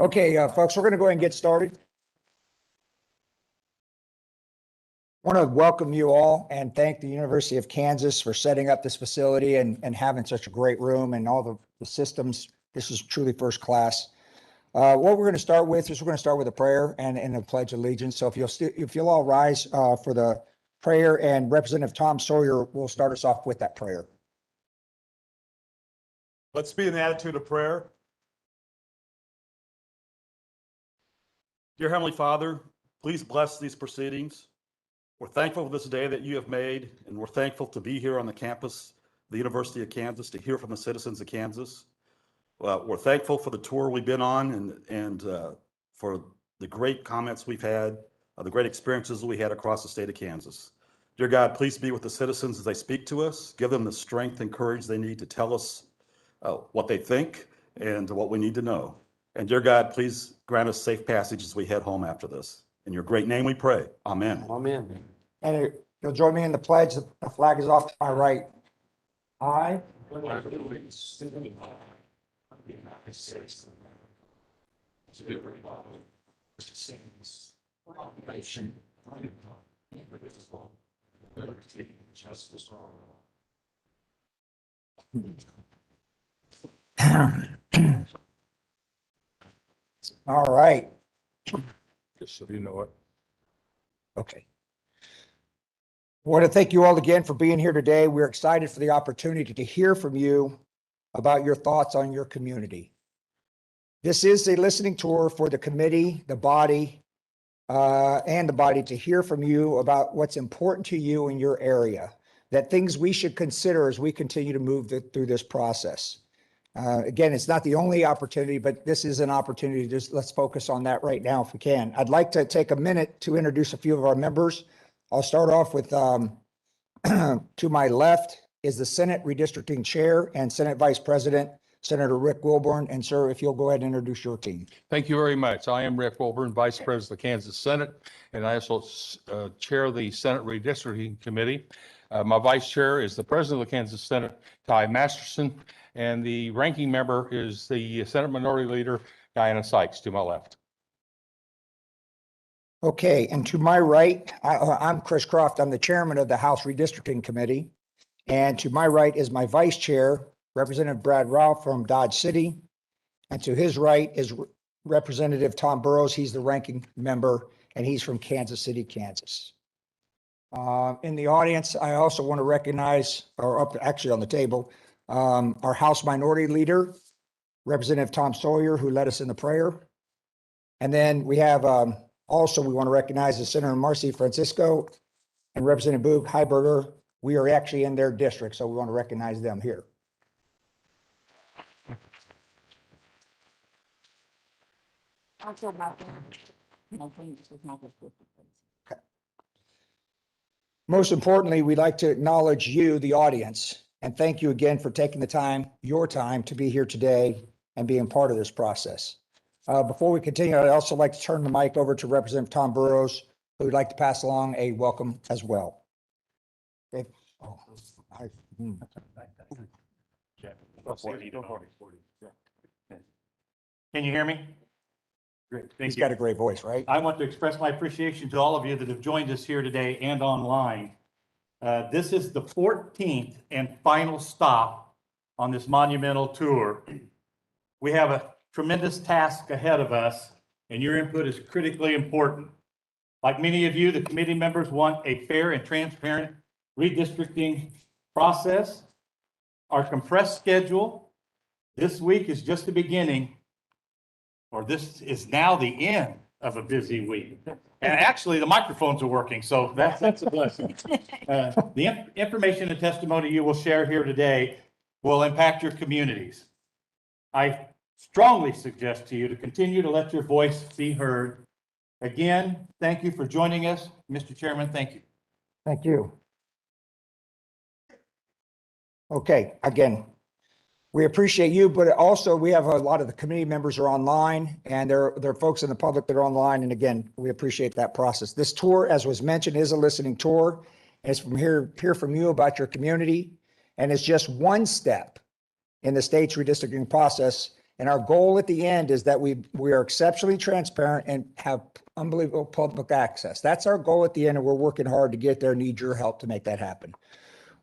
Okay, folks, we're going to go ahead and get started. I want to welcome you all and thank the University of Kansas for setting up this facility and having such a great room and all the systems. This is truly first class. What we're going to start with is we're going to start with a prayer and a pledge of allegiance. So if you'll all rise for the prayer, and Representative Tom Sawyer will start us off with that prayer. Let's be in the attitude of prayer. Dear Heavenly Father, please bless these proceedings. We're thankful for this day that you have made, and we're thankful to be here on the campus of the University of Kansas to hear from the citizens of Kansas. We're thankful for the tour we've been on and for the great comments we've had, the great experiences we had across the state of Kansas. Dear God, please be with the citizens as they speak to us. Give them the strength and courage they need to tell us what they think and what we need to know. And dear God, please grant us safe passage as we head home after this. In your great name we pray. Amen. Amen. And you'll join me in the pledge. The flag is off to my right. I pledge allegiance to the United States to the republic which stands one nation under God, indivisible, with liberty and justice for all. All right. Just so you know it. Okay. I want to thank you all again for being here today. We're excited for the opportunity to hear from you about your thoughts on your community. This is a listening tour for the committee, the body, and the body to hear from you about what's important to you in your area, that things we should consider as we continue to move through this process. Again, it's not the only opportunity, but this is an opportunity. Just let's focus on that right now if we can. I'd like to take a minute to introduce a few of our members. I'll start off with, to my left is the Senate Redistricting Chair and Senate Vice President, Senator Rick Wilburn. And sir, if you'll go ahead and introduce your team. Thank you very much. I am Rick Wilburn, Vice President of the Kansas Senate, and I also chair the Senate Redistricting Committee. My Vice Chair is the President of the Kansas Senate, Ty Masterson, and the ranking member is the Senate Minority Leader, Diana Sykes, to my left. Okay, and to my right, I'm Chris Croft. I'm the chairman of the House Redistricting Committee. And to my right is my vice chair, Representative Brad Ralph from Dodge City. And to his right is Representative Tom Burrows. He's the ranking member, and he's from Kansas City, Kansas. In the audience, I also want to recognize, or up actually on the table, our House Minority Leader, Representative Tom Sawyer, who led us in the prayer. And then we have also, we want to recognize the Senator Marcy Francisco and Representative Boog Heiberger. We are actually in their district, so we want to recognize them here. Okay. Most importantly, we'd like to acknowledge you, the audience, and thank you again for taking the time, your time, to be here today and being part of this process. Before we continue, I'd also like to turn the mic over to Representative Tom Burrows, who would like to pass along a welcome as well. Okay. Oh, Can you hear me? Great. Thank He's you. got a great voice, right? I want to express my appreciation to all of you that have joined us here today and online. This is the 14th and final stop on this monumental tour. We have a tremendous task ahead of us, and your input is critically important. Like many of you, the committee members want a fair and transparent redistricting process. Our compressed schedule this week is just the beginning, or this is now the end of a busy week. And actually, the microphones are working, so that's a blessing. The information and testimony you will share here today will impact your communities. I strongly suggest to you to continue to let your voice be heard. Again, thank you for joining us. Mr. Chairman, thank you. Thank you. Okay, again, we appreciate you, but also we have a lot of the committee members are online, and there are folks in the public that are online. And again, we appreciate that process. This tour, as was mentioned, is a listening tour. And it's from hear from you about your community. And it's just one step in the state's redistricting process. And our goal at the end is that we are exceptionally transparent and have unbelievable public access. That's our goal at the end, and we're working hard to get there. Need your help to make that happen.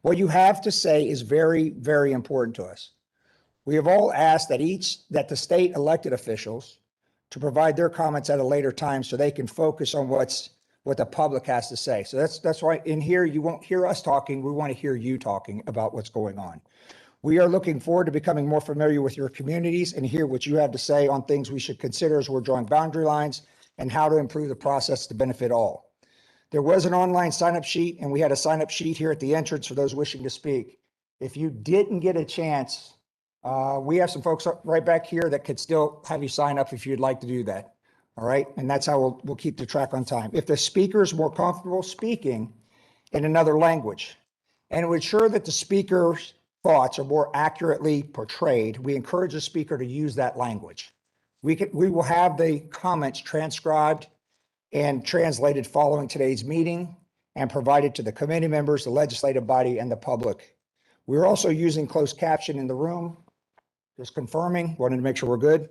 What you have to say is very, very important to us. We have all asked that the state elected officials to provide their comments at a later time so they can focus on what the public has to say. So that's why in here, you won't hear us talking. We want to hear you talking about what's going on. We are looking forward to becoming more familiar with your communities and hear what you have to say on things we should consider as we're drawing boundary lines and how to improve the process to benefit all. There was an online sign-up sheet, and we had a sign-up sheet here at the entrance for those wishing to speak. If you didn't get a chance, we have some folks right back here that could still have you sign up if you'd like to do that. All right. And that's how we'll keep the track on time. If the speaker is more comfortable speaking in another language and to ensure that the speaker's thoughts are more accurately portrayed, we encourage the speaker to use that language. We will have the comments transcribed and translated following today's meeting and provided to the committee members, the legislative body, and the public. We're also using closed caption in the room. Just confirming, wanted to make sure we're good.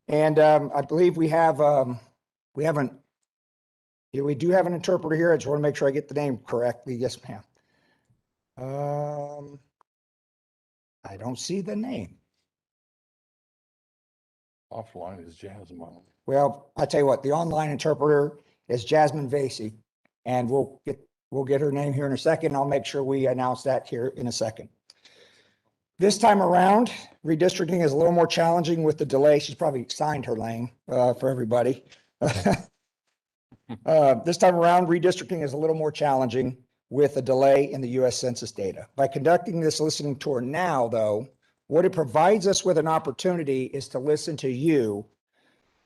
And I believe we do have an interpreter here. I just want to make sure I get the name correctly. Yes, ma'am. I don't see the name. Offline is Jasmine. Well, I tell you what, the online interpreter is Jasmine Vasey, and we'll get her name here in a second. I'll make sure we announce that here in a second. This time around, redistricting is a little more challenging with the delay. She's probably signed her name for everybody. This time around, redistricting is a little more challenging with a delay in the U.S. Census data. By conducting this listening tour now, though, what it provides us with an opportunity is to listen to you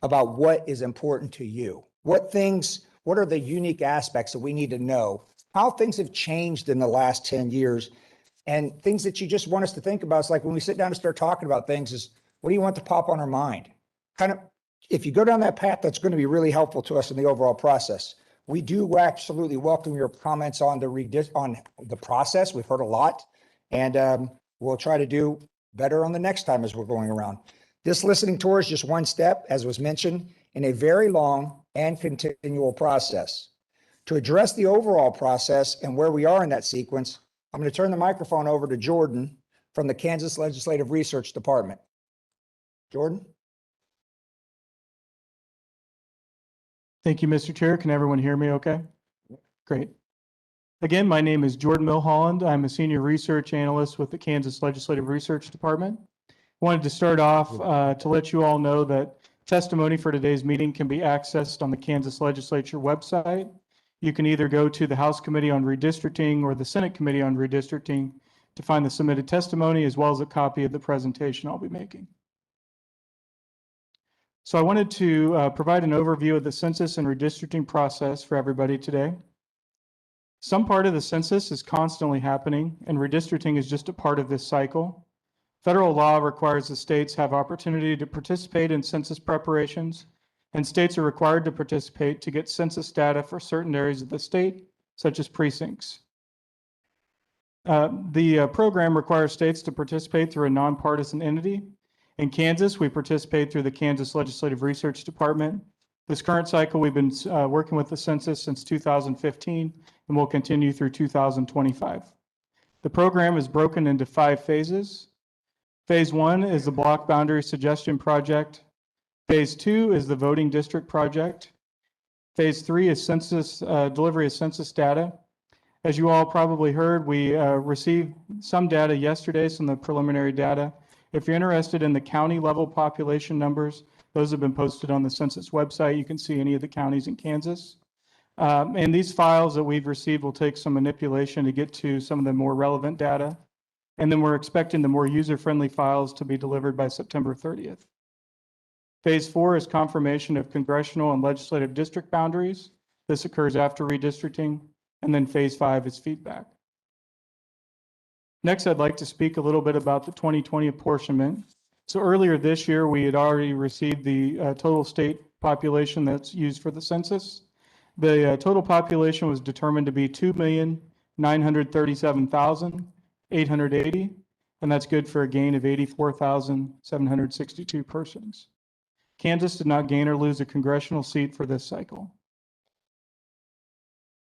about what is important to you. What are the unique aspects that we need to know? How things have changed in the last 10 years, and things that you just want us to think about. It's like when we sit down and start talking about things is, what do you want to pop on our mind? Kind of, if you go down that path, that's going to be really helpful to us in the overall process. We do absolutely welcome your comments on the process. We've heard a lot, and we'll try to do better on the next time as we're going around. This listening tour is just one step, as was mentioned, in a very long and continual process. To address the overall process and where we are in that sequence, I'm going to turn the microphone over to Jordan from the Kansas Legislative Research Department. Jordan? Thank you, Mr. Chair. Can everyone hear me okay? Great. Again, my name is Jordan Milholland. I'm a senior research analyst with the Kansas Legislative Research Department. Wanted to start off to let you all know that testimony for today's meeting can be accessed on the Kansas Legislature website. You can either go to the House Committee on Redistricting or the Senate Committee on Redistricting to find the submitted testimony, as well as a copy of the presentation I'll be making. So I wanted to provide an overview of the census and redistricting process for everybody today. Some part of the census is constantly happening, and redistricting is just a part of this cycle. Federal law requires the states have opportunity to participate in census preparations, and states are required to participate to get census data for certain areas of the state, such as precincts. The program requires states to participate through a nonpartisan entity. In Kansas, we participate through the Kansas Legislative Research Department. This current cycle, we've been working with the census since 2015, and will continue through 2025. The program is broken into 5 phases. Phase 1 is the block boundary suggestion project. Phase 2 is the voting district project. Phase 3 is census delivery of census data. As you all probably heard, we received some data yesterday, some of the preliminary data. If you're interested in the county level population numbers, those have been posted on the census website. You can see any of the counties in Kansas. And these files that we've received will take some manipulation to get to some of the more relevant data. And then we're expecting the more user-friendly files to be delivered by September 30th. Phase 4 is confirmation of congressional and legislative district boundaries. This occurs after redistricting. And then phase 5 is feedback. Next, I'd like to speak a little bit about the 2020 apportionment. So earlier this year, we had already received the total state population that's used for the census. The total population was determined to be 2,937,880. and that's good for a gain of 84,762 persons. Kansas did not gain or lose a congressional seat for this cycle.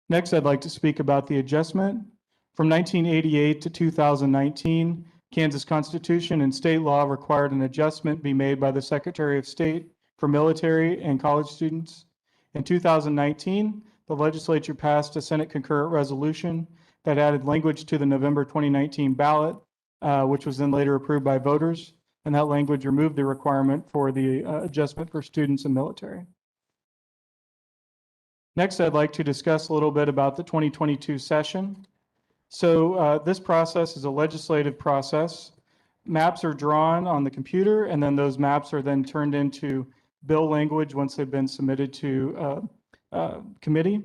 Next, I'd like to speak about the adjustment. From 1988 to 2019, Kansas Constitution and state law required an adjustment be made by the Secretary of State for military and college students. In 2019, the legislature passed a Senate concurrent resolution that added language to the November 2019 ballot, which was then later approved by voters. And that language removed the requirement for the adjustment for students and military. Next, I'd like to discuss a little bit about the 2022 session. So this process is a legislative process. Maps are drawn on the computer, and then those maps are then turned into bill language once they've been submitted to committee.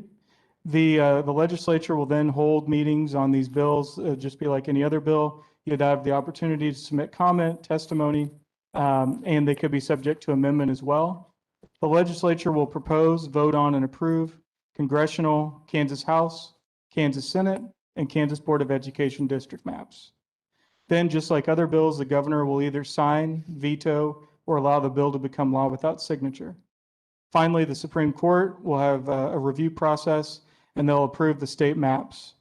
The legislature will then hold meetings on these bills, just be like any other bill. You'd have the opportunity to submit comment, testimony, and they could be subject to amendment as well. The legislature will propose, vote on, and approve congressional, Kansas House, Kansas Senate, and Kansas Board of Education district maps. Then, just like other bills, the governor will either sign, veto, or allow the bill to become law without signature. Finally, the Supreme Court will have a review process, and they'll approve the state maps.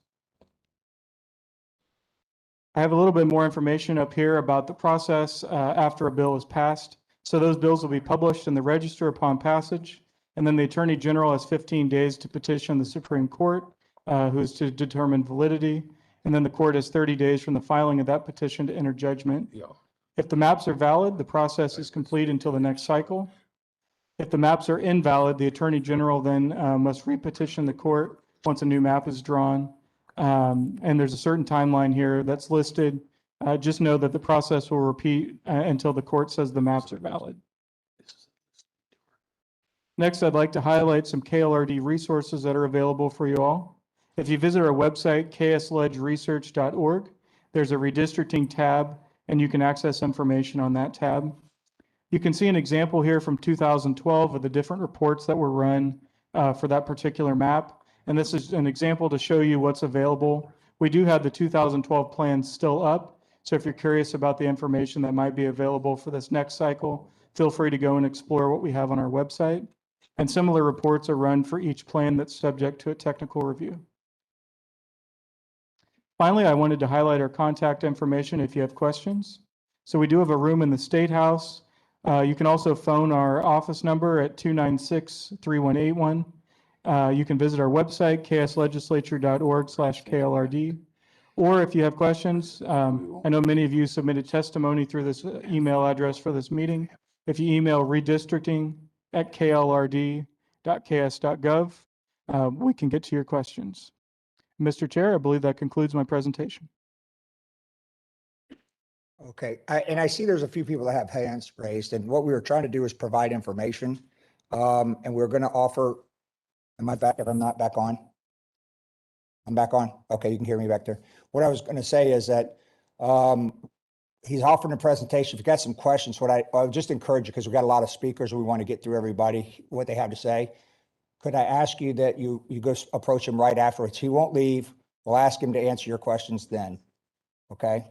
I have a little bit more information up here about the process after a bill is passed. So those bills will be published in the Register upon passage, and then the Attorney General has 15 days to petition the Supreme Court, who is to determine validity, and then the court has 30 days from the filing of that petition to enter judgment. Yeah. If the maps are valid, the process is complete until the next cycle. If the maps are invalid, the Attorney General then must repetition the court once a new map is drawn. And there's a certain timeline here that's listed. Just know that the process will repeat until the court says the maps are valid. Next, I'd like to highlight some KLRD resources that are available for you all. If you visit our website, ksledgeresearch.org, there's a redistricting tab, and you can access information on that tab. You can see an example here from 2012 of the different reports that were run for that particular map. And this is an example to show you what's available. We do have the 2012 plans still up. So if you're curious about the information that might be available for this next cycle, feel free to go and explore what we have on our website. And similar reports are run for each plan that's subject to a technical review. Finally, I wanted to highlight our contact information if you have questions. So we do have a room in the State House. You can also phone our office number at 296-3181. You can visit our website, kslegislature.org/KLRD. Or if you have questions, I know many of you submitted testimony through this email address for this meeting. If you email redistricting@klrd.ks.gov, we can get to your questions. Mr. Chair, I believe that concludes my presentation. Okay, and I see there's a few people that have hands raised, and what we were trying to do is provide information. And we're going to offer, am I back? If I'm not back on? I'm back on? Okay, you can hear me back there. What I was going to say is that he's offering a presentation. If you got some questions, I would just encourage you, because we've got a lot of speakers, we want to get through everybody, what they have to say. Could I ask you that you go approach him right afterwards? He won't leave. We'll ask him to answer your questions then. Okay?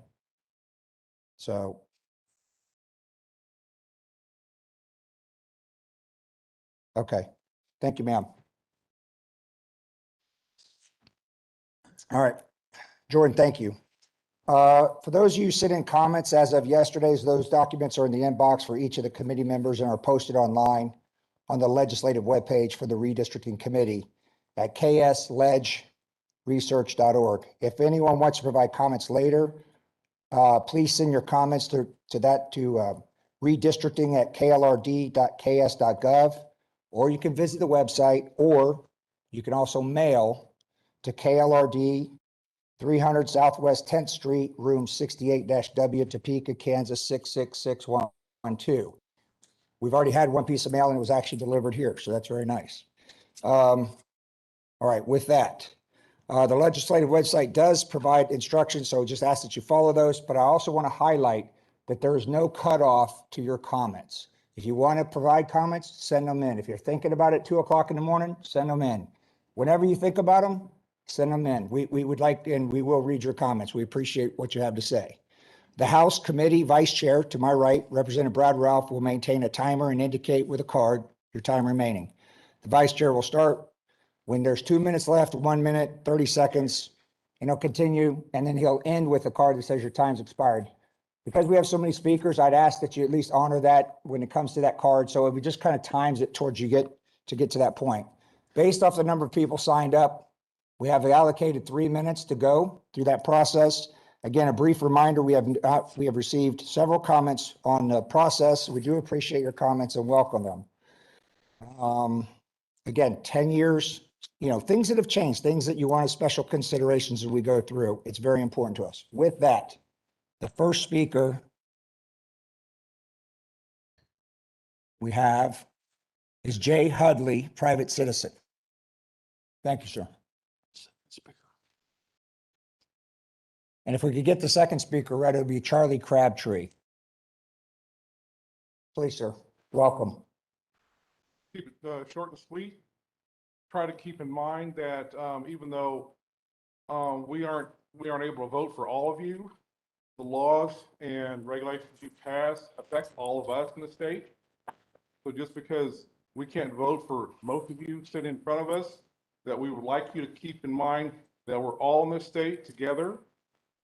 So. Okay. Thank you, ma'am. All right. Jordan, thank you. For those of you sitting in comments as of yesterday's, those documents are in the inbox for each of the committee members and are posted online on the legislative webpage for the redistricting committee at ksledgeresearch.org. If anyone wants to provide comments later, please send your comments to redistricting@klrd.ks.gov, or you can visit the website, or you can also mail to KLRD 300 Southwest 10th Street, room 68-W, Topeka, Kansas 66612. We've already had one piece of mail and it was actually delivered here, so that's very nice. All right, with that, the legislative website does provide instructions, so just ask that you follow those, but I also want to highlight that there is no cutoff to your comments. If you want to provide comments, send them in. If you're thinking about it 2 o'clock in the morning, send them in. Whenever you think about them, send them in. We would like, and we will read your comments. We appreciate what you have to say. The House Committee Vice Chair, to my right, Representative Brad Ralph, will maintain a timer and indicate with a card your time remaining. The Vice Chair will start when there's 2 minutes left, 1 minute, 30 seconds, and he'll continue, and then he'll end with a card that says your time's expired. Because we have so many speakers, I'd ask that you at least honor that when it comes to that card, so it just kind of times it towards you get to that point. Based off the number of people signed up, we have allocated 3 minutes to go through that process. Again, a brief reminder, we have received several comments on the process. We do appreciate your comments and welcome them. Again, 10 years, things that have changed, things that you want as special considerations as we go through. It's very important to us. With that, the first speaker we have is Jay Hudley, private citizen. Thank you, sir. And if we could get the second speaker right, it would be Charlie Crabtree. Please, sir. Welcome. Keep it short and sweet. Try to keep in mind that even though we aren't able to vote for all of you, the laws and regulations you pass affect all of us in the state. So just because we can't vote for most of you sitting in front of us, that we would like you to keep in mind that we're all in this state together.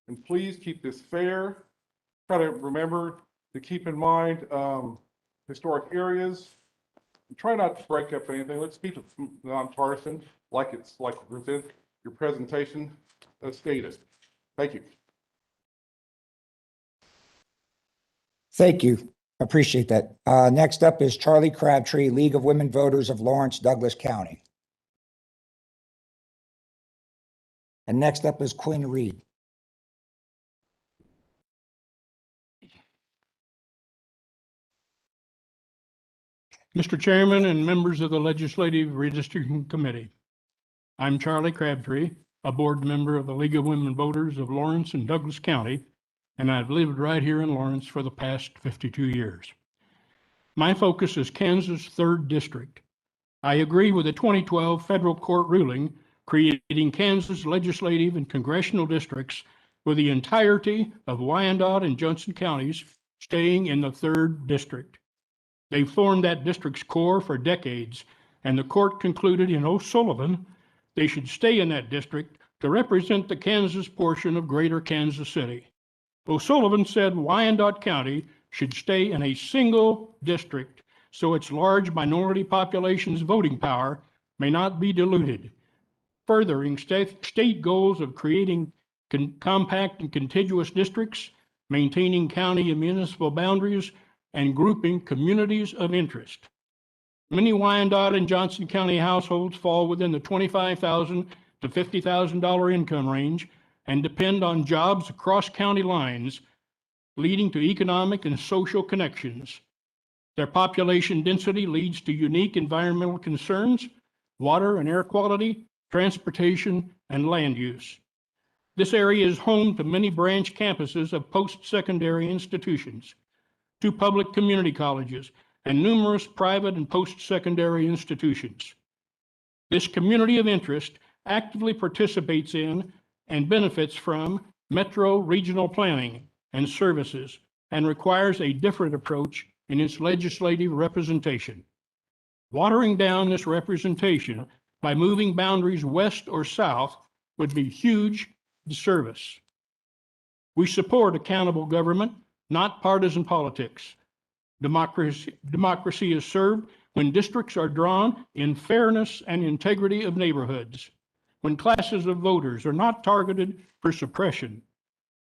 And please keep this fair. Try to remember to keep in mind historic areas. Try not to break up anything. Let's keep it nonpartisan, like your presentation stated. Thank you. Thank you. Appreciate that. Next up is Charlie Crabtree, League of Women Voters of Lawrence, Douglas County. And next up is Quinn Reed. Mr. Chairman and members of the Legislative Redistricting Committee, I'm Charlie Crabtree, a board member of the League of Women Voters of Lawrence and Douglas County, and I've lived right here in Lawrence for the past 52 years. My focus is Kansas 3rd District. I agree with the 2012 federal court ruling creating Kansas legislative and congressional districts with the entirety of Wyandotte and Johnson counties staying in the 3rd District. They formed that district's core for decades, and the court concluded in O'Sullivan they should stay in that district to represent the Kansas portion of Greater Kansas City. O'Sullivan said Wyandotte County should stay in a single district so its large minority population's voting power may not be diluted, furthering state goals of creating compact and contiguous districts, maintaining county and municipal boundaries, and grouping communities of interest. Many Wyandotte and Johnson County households fall within the $25,000 to $50,000 income range and depend on jobs across county lines, leading to economic and social connections. Their population density leads to unique environmental concerns, water and air quality, transportation, and land use. This area is home to many branch campuses of post-secondary institutions, 2 public community colleges, and numerous private and post-secondary institutions. This community of interest actively participates in and benefits from metro regional planning and services and requires a different approach in its legislative representation. Watering down this representation by moving boundaries west or south would be huge disservice. We support accountable government, not partisan politics. Democracy is served when districts are drawn in fairness and integrity of neighborhoods, when classes of voters are not targeted for suppression,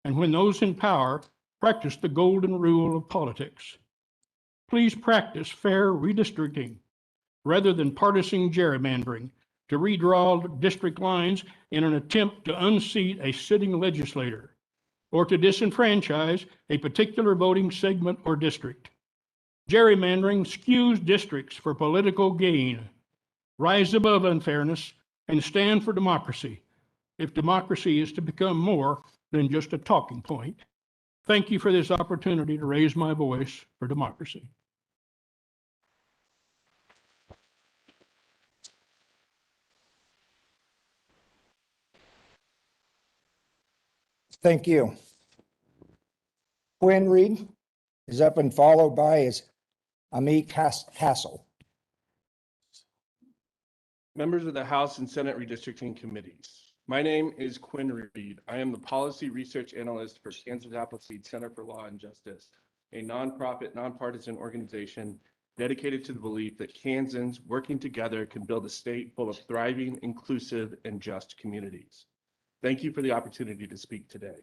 and when those in power practice the golden rule of politics. Please practice fair redistricting rather than partisan gerrymandering to redraw district lines in an attempt to unseat a sitting legislator or to disenfranchise a particular voting segment or district. Gerrymandering skews districts for political gain. Rise above unfairness and stand for democracy, if democracy is to become more than just a talking point. Thank you for this opportunity to raise my voice for democracy. Thank you. Quinn Reed is up and followed by is Amit Hassel. Members of the House and Senate Redistricting Committees. My name is Quinn Reed. I am the Policy Research Analyst for Kansas Appleseed Center for Law and Justice, a nonprofit, nonpartisan organization dedicated to the belief that Kansans working together can build a state full of thriving, inclusive, and just communities. Thank you for the opportunity to speak today.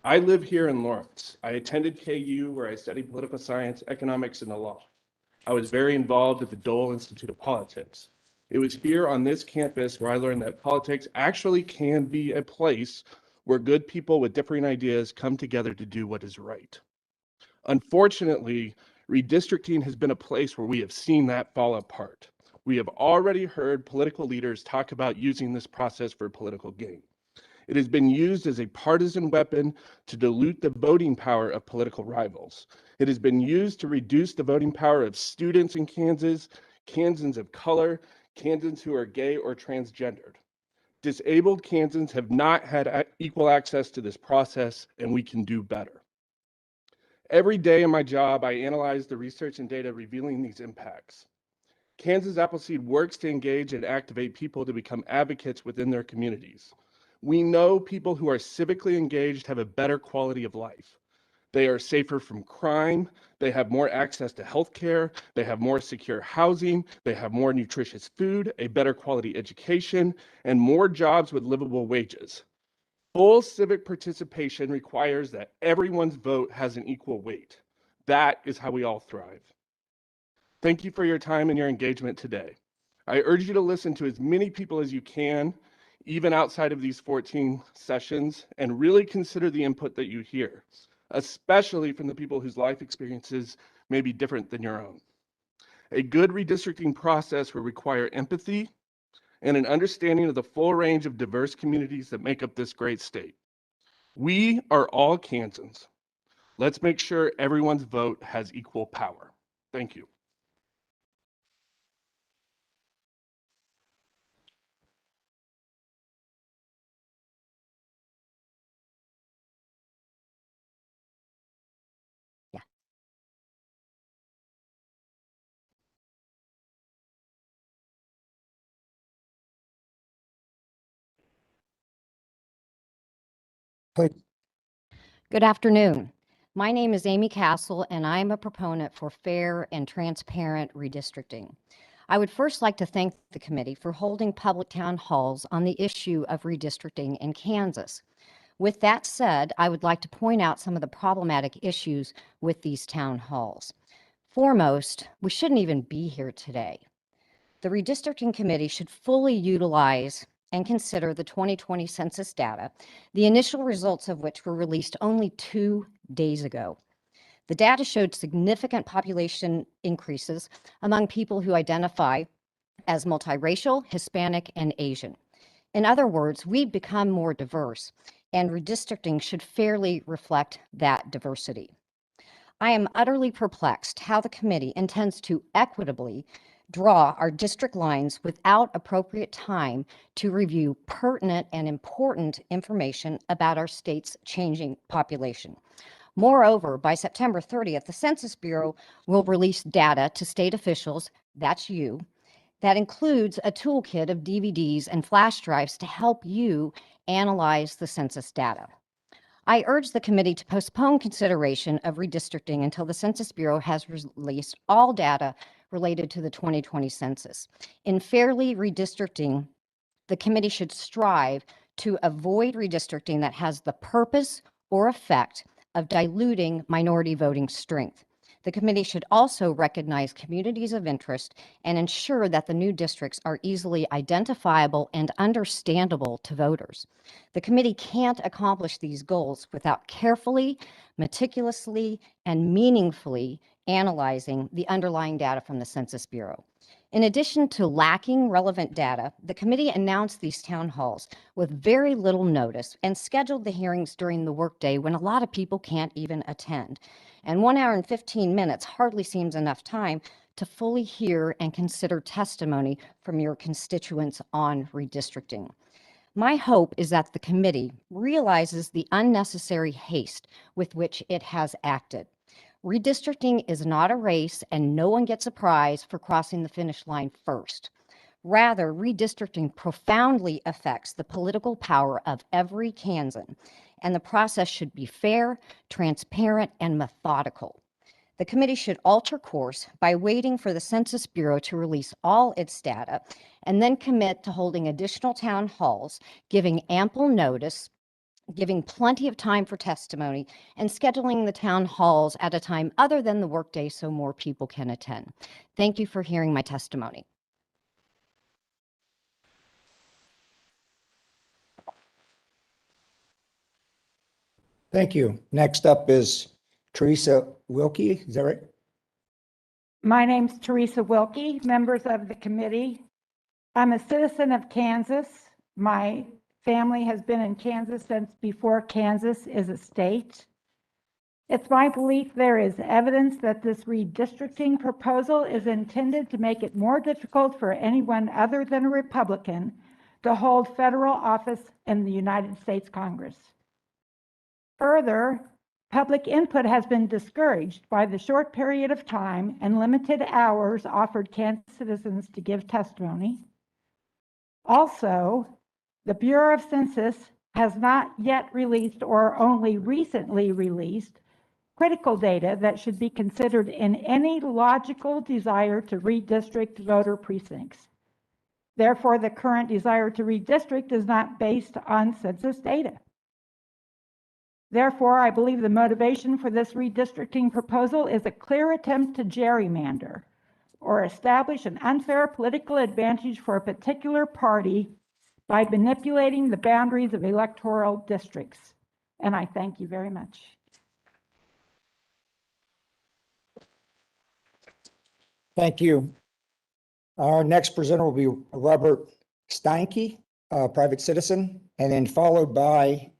I live here in Lawrence. I attended KU where I studied political science, economics, and the law. I was very involved at the Dole Institute of Politics. It was here on this campus where I learned that politics actually can be a place where good people with differing ideas come together to do what is right. Unfortunately, redistricting has been a place where we have seen that fall apart. We have already heard political leaders talk about using this process for political gain. It has been used as a partisan weapon to dilute the voting power of political rivals. It has been used to reduce the voting power of students in Kansas, Kansans of color, Kansans who are gay or transgendered. Disabled Kansans have not had equal access to this process, and we can do better. Every day in my job, I analyze the research and data revealing these impacts. Kansas Appleseed works to engage and activate people to become advocates within their communities. We know people who are civically engaged have a better quality of life. They are safer from crime, they have more access to health care, they have more secure housing, they have more nutritious food, a better quality education, and more jobs with livable wages. Full civic participation requires that everyone's vote has an equal weight. That is how we all thrive. Thank you for your time and your engagement today. I urge you to listen to as many people as you can, even outside of these 14 sessions, and really consider the input that you hear, especially from the people whose life experiences may be different than your own. A good redistricting process will require empathy and an understanding of the full range of diverse communities that make up this great state. We are all Kansans. Let's make sure everyone's vote has equal power. Thank you. Please. Good afternoon. My name is Amy Castle, and I'm a proponent for fair and transparent redistricting. I would first like to thank the committee for holding public town halls on the issue of redistricting in Kansas. With that said, I would like to point out some of the problematic issues with these town halls. Foremost, we shouldn't even be here today. The redistricting committee should fully utilize and consider the 2020 census data, the initial results of which were released only 2 days ago. The data showed significant population increases among people who identify as multiracial, Hispanic, and Asian. In other words, we've become more diverse, and redistricting should fairly reflect that diversity. I am utterly perplexed how the committee intends to equitably draw our district lines without appropriate time to review pertinent and important information about our state's changing population. Moreover, by September 30th, the Census Bureau will release data to state officials, that's you, that includes a toolkit of DVDs and flash drives to help you analyze the census data. I urge the committee to postpone consideration of redistricting until the Census Bureau has released all data related to the 2020 census. In fairly redistricting, the committee should strive to avoid redistricting that has the purpose or effect of diluting minority voting strength. The committee should also recognize communities of interest and ensure that the new districts are easily identifiable and understandable to voters. The committee can't accomplish these goals without carefully, meticulously, and meaningfully analyzing the underlying data from the Census Bureau. In addition to lacking relevant data, the committee announced these town halls with very little notice and scheduled the hearings during the workday when a lot of people can't even attend. And 1 hour and 15 minutes hardly seems enough time to fully hear and consider testimony from your constituents on redistricting. My hope is that the committee realizes the unnecessary haste with which it has acted. Redistricting is not a race, and no one gets a prize for crossing the finish line first. Rather, redistricting profoundly affects the political power of every Kansan, and the process should be fair, transparent, and methodical. The committee should alter course by waiting for the Census Bureau to release all its data and then commit to holding additional town halls, giving ample notice, giving plenty of time for testimony, and scheduling the town halls at a time other than the workday so more people can attend. Thank you for hearing my testimony. Thank you. Next up is Teresa Wilkie. Is that right? My name's Teresa Wilkie, members of the committee. I'm a citizen of Kansas. My family has been in Kansas since before Kansas is a state. It's my belief there is evidence that this redistricting proposal is intended to make it more difficult for anyone other than a Republican to hold federal office in the United States Congress. Further, public input has been discouraged by the short period of time and limited hours offered Kansas citizens to give testimony. Also, the Bureau of Census has not yet released or only recently released critical data that should be considered in any logical desire to redistrict voter precincts. Therefore, the current desire to redistrict is not based on census data. Therefore, I believe the motivation for this redistricting proposal is a clear attempt to gerrymander or establish an unfair political advantage for a particular party by manipulating the boundaries of electoral districts. And I thank you very much. Thank you. Our next presenter will be Robert Steinke, a private citizen, and then followed by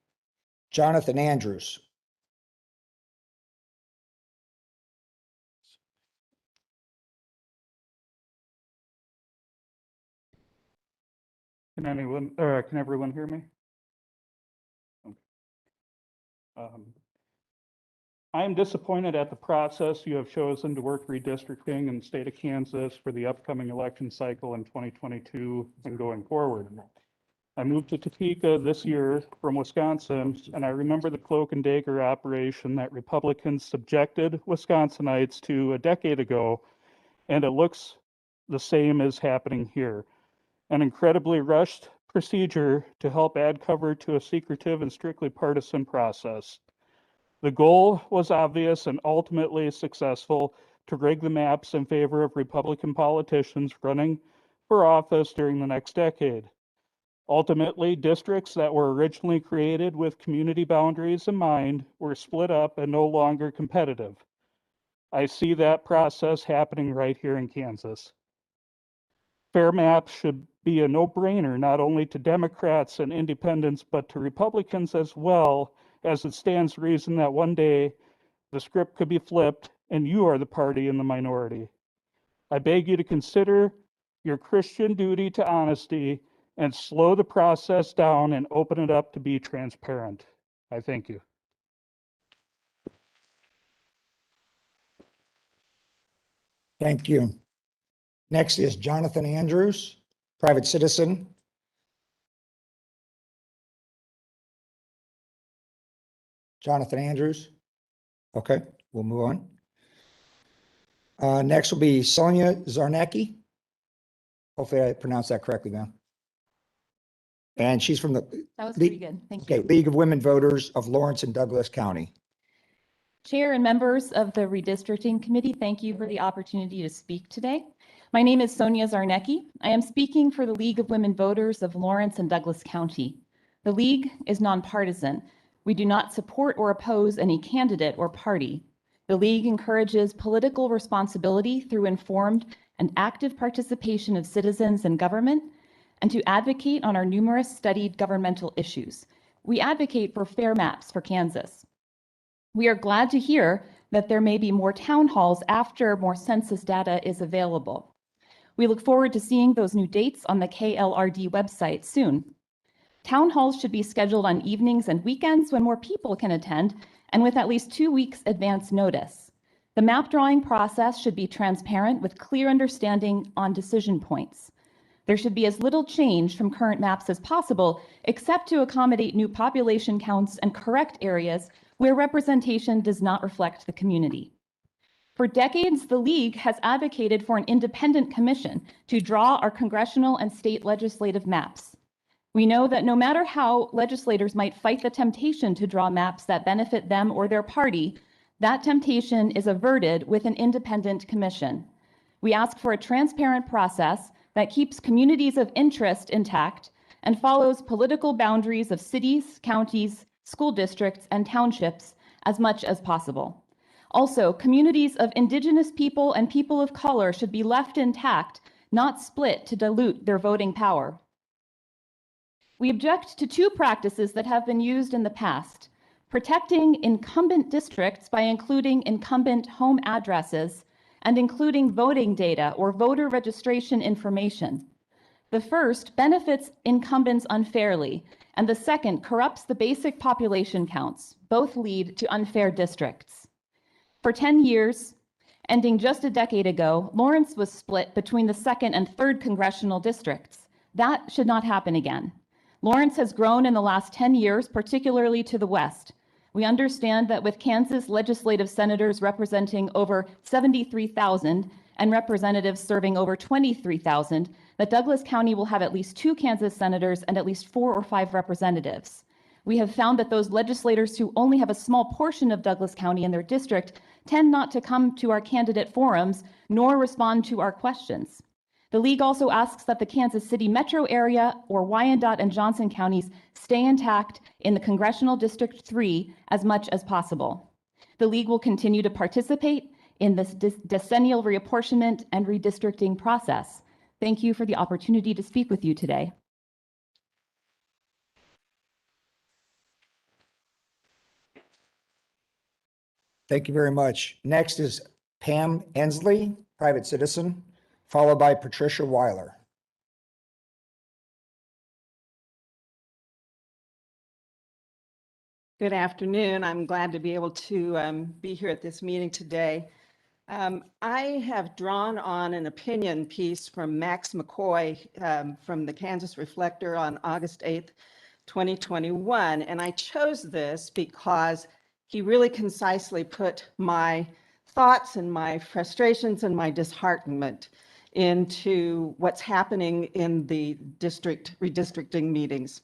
Jonathan Andrews. Can everyone hear me? Okay. I am disappointed at the process you have chosen to work redistricting in the state of Kansas for the upcoming election cycle in 2022 and going forward. I moved to Topeka this year from Wisconsin, and I remember the cloak and dagger operation that Republicans subjected Wisconsinites to a decade ago, and it looks the same is happening here. An incredibly rushed procedure to help add cover to a secretive and strictly partisan process. The goal was obvious and ultimately successful: to rig the maps in favor of Republican politicians running for office during the next decade. Ultimately, districts that were originally created with community boundaries in mind were split up and no longer competitive. I see that process happening right here in Kansas. Fair maps should be a no-brainer not only to Democrats and independents, but to Republicans as well, as it stands to reason that one day the script could be flipped and you are the party in the minority. I beg you to consider your Christian duty to honesty and slow the process down and open it up to be transparent. I thank you. Thank you. Next is Jonathan Andrews, private citizen. Jonathan Andrews. Okay, we'll move on. Next will be Sonia Zarnecki. Hopefully I pronounced that correctly, ma'am. And she's from the That was pretty good. Thank you. League of Women Voters of Lawrence and Douglas County. Chair and members of the Redistricting Committee, thank you for the opportunity to speak today. My name is Sonia Zarnecki. I am speaking for the League of Women Voters of Lawrence and Douglas County. The League is nonpartisan. We do not support or oppose any candidate or party. The League encourages political responsibility through informed and active participation of citizens in government, and to advocate on our numerous studied governmental issues. We advocate for fair maps for Kansas. We are glad to hear that there may be more town halls after more census data is available. We look forward to seeing those new dates on the KLRD website soon. Town halls should be scheduled on evenings and weekends when more people can attend and with at least 2 weeks advance notice. The map drawing process should be transparent with clear understanding on decision points. There should be as little change from current maps as possible, except to accommodate new population counts and correct areas where representation does not reflect the community. For decades, the League has advocated for an independent commission to draw our congressional and state legislative maps. We know that no matter how legislators might fight the temptation to draw maps that benefit them or their party, that temptation is averted with an independent commission. We ask for a transparent process that keeps communities of interest intact and follows political boundaries of cities, counties, school districts, and townships as much as possible. Also, communities of Indigenous people and people of color should be left intact, not split to dilute their voting power. We object to 2 practices that have been used in the past: protecting incumbent districts by including incumbent home addresses and including voting data or voter registration information. The first benefits incumbents unfairly, and the second corrupts the basic population counts. Both lead to unfair districts. For 10 years, ending just a decade ago, Lawrence was split between the 2nd and 3rd congressional districts. That should not happen again. Lawrence has grown in the last 10 years, particularly to the west. We understand that with Kansas legislative senators representing over 73,000 and representatives serving over 23,000, that Douglas County will have at least 2 Kansas senators and at least 4 or 5 representatives. We have found that those legislators who only have a small portion of Douglas County in their district tend not to come to our candidate forums nor respond to our questions. The League also asks that the Kansas City metro area or Wyandotte and Johnson counties stay intact in the Congressional District 3 as much as possible. The League will continue to participate in this decennial reapportionment and redistricting process. Thank you for the opportunity to speak with you today. Thank you very much. Next is Pam Ensley, private citizen, followed by Patricia Weiler. Good afternoon. I'm glad to be able to be here at this meeting today. I have drawn on an opinion piece from Max McCoy from the Kansas Reflector on August 8th, 2021. And I chose this because he really concisely put my thoughts and my frustrations and my disheartenment into what's happening in the district redistricting meetings.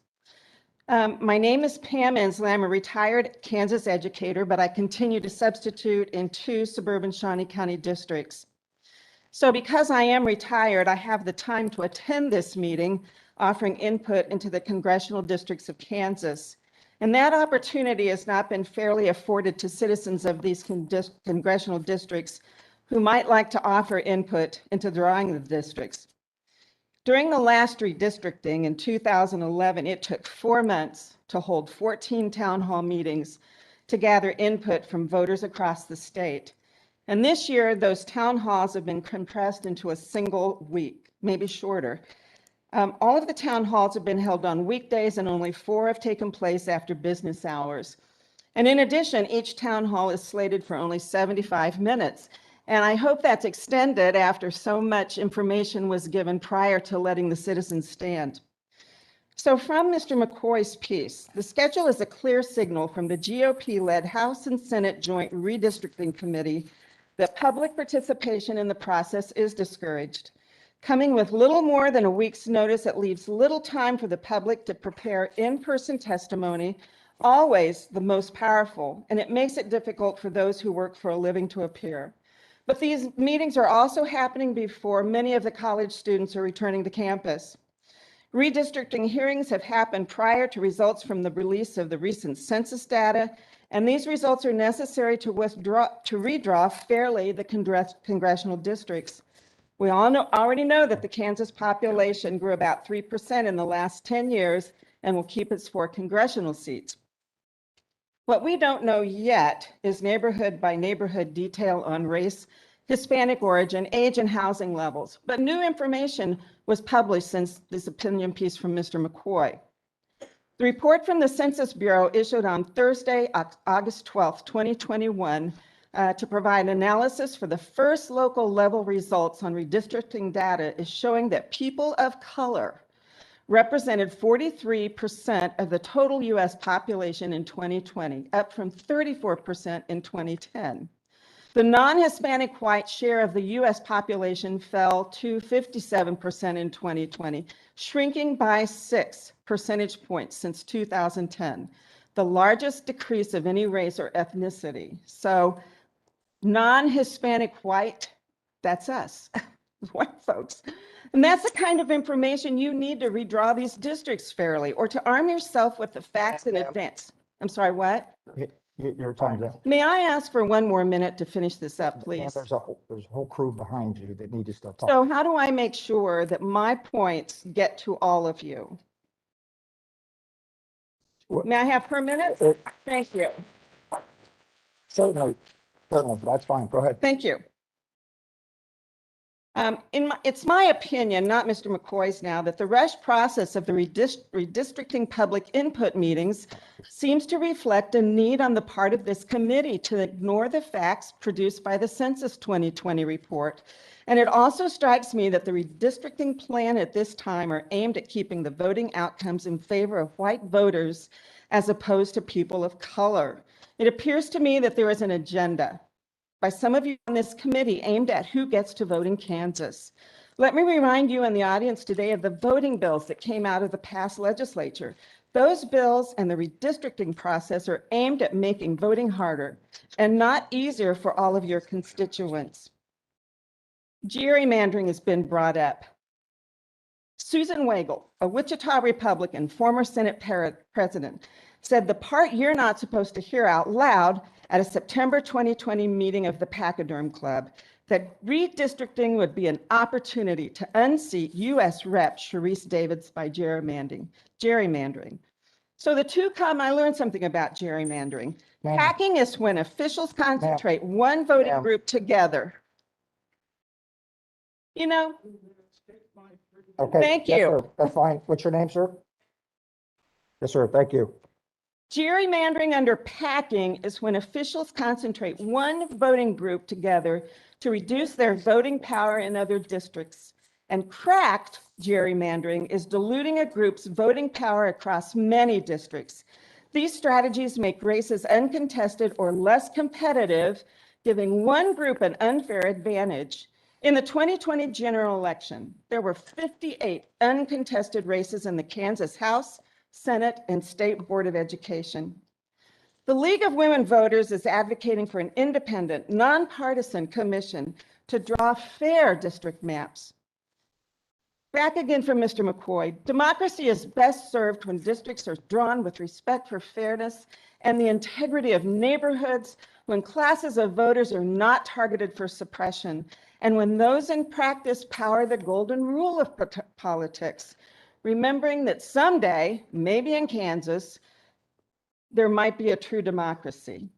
My name is Pam Ensley. I'm a retired Kansas educator, but I continue to substitute in 2 suburban Shawnee County districts. So because I am retired, I have the time to attend this meeting, offering input into the congressional districts of Kansas. And that opportunity has not been fairly afforded to citizens of these congressional districts who might like to offer input into drawing the districts. During the last redistricting in 2011, it took 4 months to hold 14 town hall meetings to gather input from voters across the state. And this year, those town halls have been compressed into a single week, maybe shorter. All of the town halls have been held on weekdays and only 4 have taken place after business hours. And in addition, each town hall is slated for only 75 minutes. And I hope that's extended after so much information was given prior to letting the citizens stand. So from Mr. McCoy's piece, the schedule is a clear signal from the GOP-led House and Senate Joint Redistricting Committee that public participation in the process is discouraged. Coming with little more than a week's notice, it leaves little time for the public to prepare in-person testimony, always the most powerful, and it makes it difficult for those who work for a living to appear. But these meetings are also happening before many of the college students are returning to campus. Redistricting hearings have happened prior to results from the release of the recent census data, and these results are necessary to redraw fairly the congressional districts. We already know that the Kansas population grew about 3% in the last 10 years and will keep its 4 congressional seats. What we don't know yet is neighborhood by neighborhood detail on race, Hispanic origin, age, and housing levels. But new information was published since this opinion piece from Mr. McCoy. The report from the Census Bureau issued on Thursday, August 12th, 2021, to provide analysis for the first local level results on redistricting data is showing that people of color represented 43% of the total US population in 2020, up from 34% in 2010. The non-Hispanic white share of the US population fell to 57% in 2020, shrinking by 6 percentage points since 2010, the largest decrease of any race or ethnicity. So non-Hispanic white, that's us, white folks. And that's the kind of information you need to redraw these districts fairly, or to arm yourself with the facts in advance. I'm sorry, what? Your time's up. May I ask for one more minute to finish this up, And please? there's a whole crew behind you that need to still talk. So how do I make sure that my points get to all of you? May I have per minute? Thank you. Certainly, that's fine. Go ahead. Thank you. It's my opinion, not Mr. McCoy's now, that the rush process of the redistricting public input meetings seems to reflect a need on the part of this committee to ignore the facts produced by the Census 2020 report. And it also strikes me that the redistricting plan at this time are aimed at keeping the voting outcomes in favor of white voters as opposed to people of color. It appears to me that there is an agenda by some of you on this committee aimed at who gets to vote in Kansas. Let me remind you and the audience today of the voting bills that came out of the past legislature. Those bills and the redistricting process are aimed at making voting harder and not easier for all of your constituents. Gerrymandering has been brought up. Susan Wagle, a Wichita Republican, former Senate president, said the part you're not supposed to hear out loud at a September 2020 meeting of the Pachyderm Club, that redistricting would be an opportunity to unseat U.S. Rep. Sharice Davids by gerrymandering. So the two come, I learned something about gerrymandering. Packing is when officials concentrate one voting group together. You know, Okay. Thank Yes, you. sir. That's fine. What's your name, sir? Yes, sir. Thank you. gerrymandering under packing is when officials concentrate one voting group together to reduce their voting power in other districts. And cracked gerrymandering is diluting a group's voting power across many districts. These strategies make races uncontested or less competitive, giving one group an unfair advantage. In the 2020 general election, there were 58 uncontested races in the Kansas House, Senate, and State Board of Education. The League of Women Voters is advocating for an independent, nonpartisan commission to draw fair district maps. Back again from Mr. McCoy, democracy is best served when districts are drawn with respect for fairness and the integrity of neighborhoods, when classes of voters are not targeted for suppression, and when those in practice power the golden rule of politics, remembering that someday, maybe in Kansas, there might be a true democracy.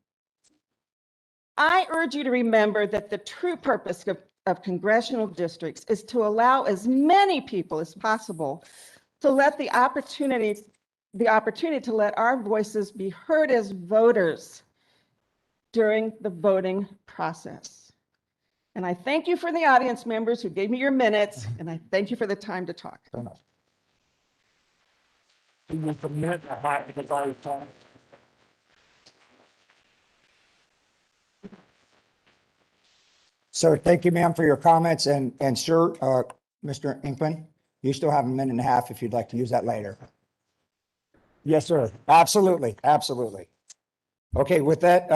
I urge you to remember that the true purpose of congressional districts is to allow as many people as possible to let the opportunity to let our voices be heard as voters during the voting process. And I thank you for the audience members who gave me your minutes, and I thank you for the time to talk. Fair enough. So thank you, ma'am, for your comments, and sir, Mr. Inkman, you still have a minute and a half if you'd like to use that later. Yes, sir. Absolutely, absolutely. Okay, with that,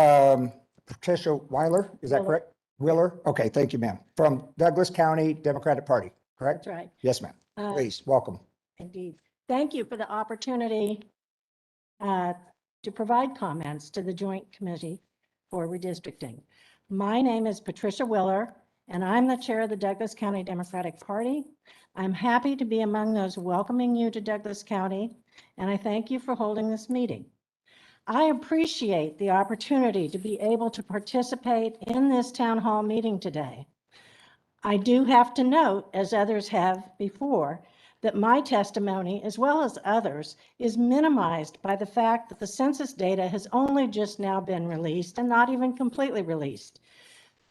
Patricia Weiler, is that correct? Wheeler? Okay, thank you, ma'am. From Douglas County Democratic Party, correct? That's right. Yes, ma'am. Please, welcome. Indeed. Thank you for the opportunity to provide comments to the Joint Committee for Redistricting. My name is Patricia Willer, and I'm the chair of the Douglas County Democratic Party. I'm happy to be among those welcoming you to Douglas County, and I thank you for holding this meeting. I appreciate the opportunity to be able to participate in this town hall meeting today. I do have to note, as others have before, that my testimony, as well as others, is minimized by the fact that the census data has only just now been released and not even completely released.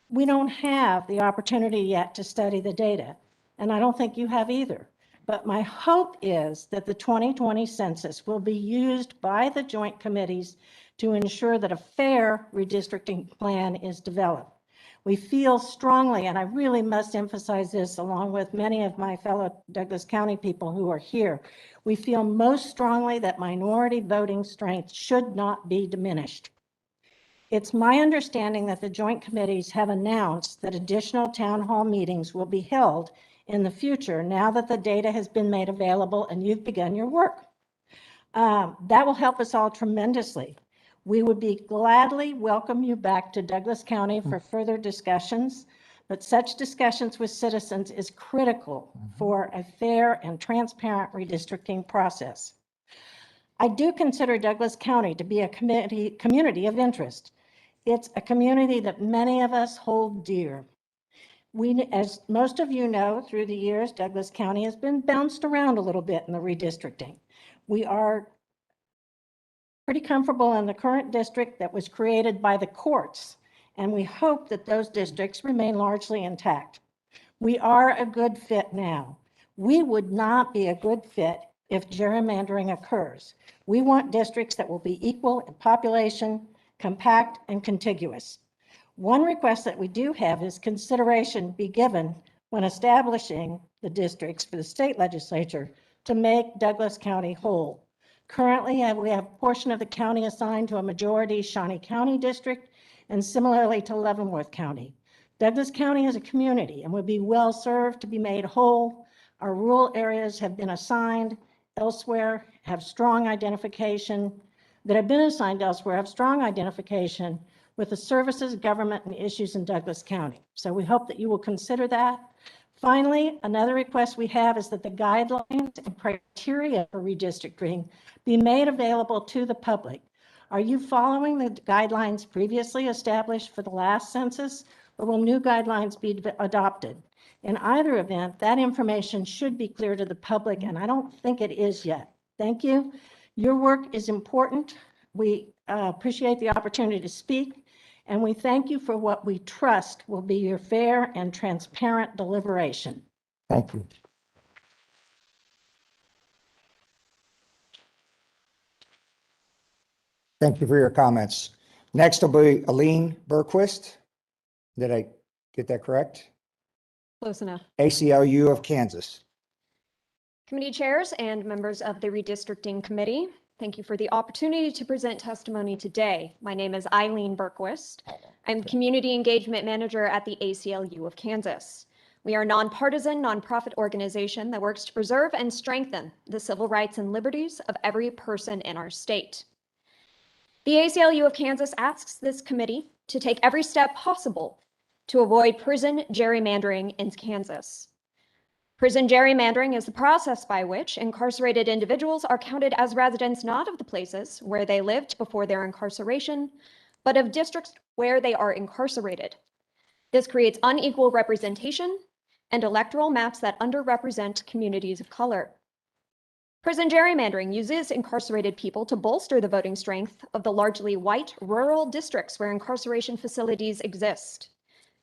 We don't have the opportunity yet to study the data, and I don't think you have either. But my hope is that the 2020 census will be used by the joint committees to ensure that a fair redistricting plan is developed. We feel strongly, and I really must emphasize this along with many of my fellow Douglas County people who are here, we feel most strongly that minority voting strength should not be diminished. It's my understanding that the joint committees have announced that additional town hall meetings will be held in the future now that the data has been made available and you've begun your work. That will help us all tremendously. We would be gladly welcome you back to Douglas County for further discussions, but such discussions with citizens is critical for a fair and transparent redistricting process. I do consider Douglas County to be a community of interest. It's a community that many of us hold dear. As most of you know, through the years, Douglas County has been bounced around a little bit in the redistricting. We are pretty comfortable in the current district that was created by the courts, and we hope that those districts remain largely intact. We are a good fit now. We would not be a good fit if gerrymandering occurs. We want districts that will be equal in population, compact, and contiguous. One request that we do have is consideration be given when establishing the districts for the state legislature to make Douglas County whole. Currently, we have a portion of the county assigned to a majority Shawnee County district, and similarly to Leavenworth County. Douglas County is a community and would be well served to be made whole. Our rural areas have been assigned elsewhere, have strong identification, that have been assigned elsewhere, have strong identification with the services, government, and issues in Douglas County. So we hope that you will consider that. Finally, another request we have is that the guidelines and criteria for redistricting be made available to the public. Are you following the guidelines previously established for the last census, or will new guidelines be adopted? In either event, that information should be clear to the public, and I don't think it is yet. Thank you. Your work is important. We appreciate the opportunity to speak, and we thank you for what we trust will be your fair and transparent deliberation. Thank you. Thank you for your comments. Next will be Aline Berquist. Did I get that correct? Close enough. ACLU of Kansas. Committee chairs and members of the Redistricting Committee, thank you for the opportunity to present testimony today. My name is Eileen Berquist. I'm Community Engagement Manager at the ACLU of Kansas. We are a nonpartisan, nonprofit organization that works to preserve and strengthen the civil rights and liberties of every person in our state. The ACLU of Kansas asks this committee to take every step possible to avoid prison gerrymandering in Kansas. Prison gerrymandering is the process by which incarcerated individuals are counted as residents not of the places where they lived before their incarceration, but of districts where they are incarcerated. This creates unequal representation and electoral maps that underrepresent communities of color. Prison gerrymandering uses incarcerated people to bolster the voting strength of the largely white rural districts where incarceration facilities exist.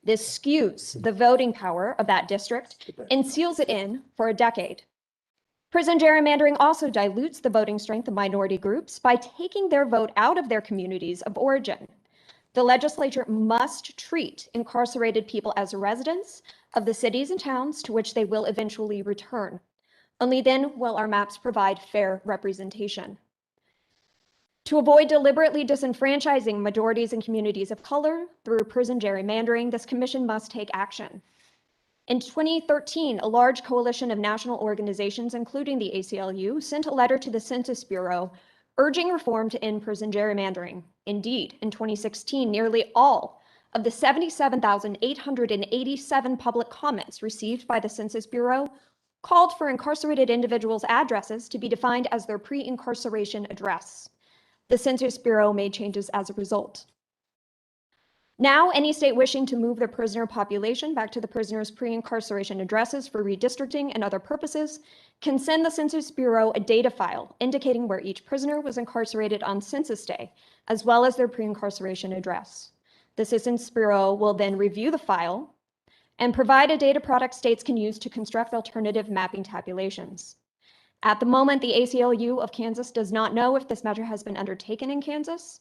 This skews the voting power of that district and seals it in for a decade. Prison gerrymandering also dilutes the voting strength of minority groups by taking their vote out of their communities of origin. The legislature must treat incarcerated people as residents of the cities and towns to which they will eventually return. Only then will our maps provide fair representation. To avoid deliberately disenfranchising majorities and communities of color through prison gerrymandering, this commission must take action. In 2013, a large coalition of national organizations, including the ACLU, sent a letter to the Census Bureau urging reform to end prison gerrymandering. Indeed, in 2016, nearly all of the 77,887 public comments received by the Census Bureau called for incarcerated individuals' addresses to be defined as their pre-incarceration address. The Census Bureau made changes as a result. Now, any state wishing to move their prisoner population back to the prisoner's pre-incarceration addresses for redistricting and other purposes can send the Census Bureau a data file indicating where each prisoner was incarcerated on census day, as well as their pre-incarceration address. The Census Bureau will then review the file and provide a data product states can use to construct alternative mapping tabulations. At the moment, the ACLU of Kansas does not know if this measure has been undertaken in Kansas,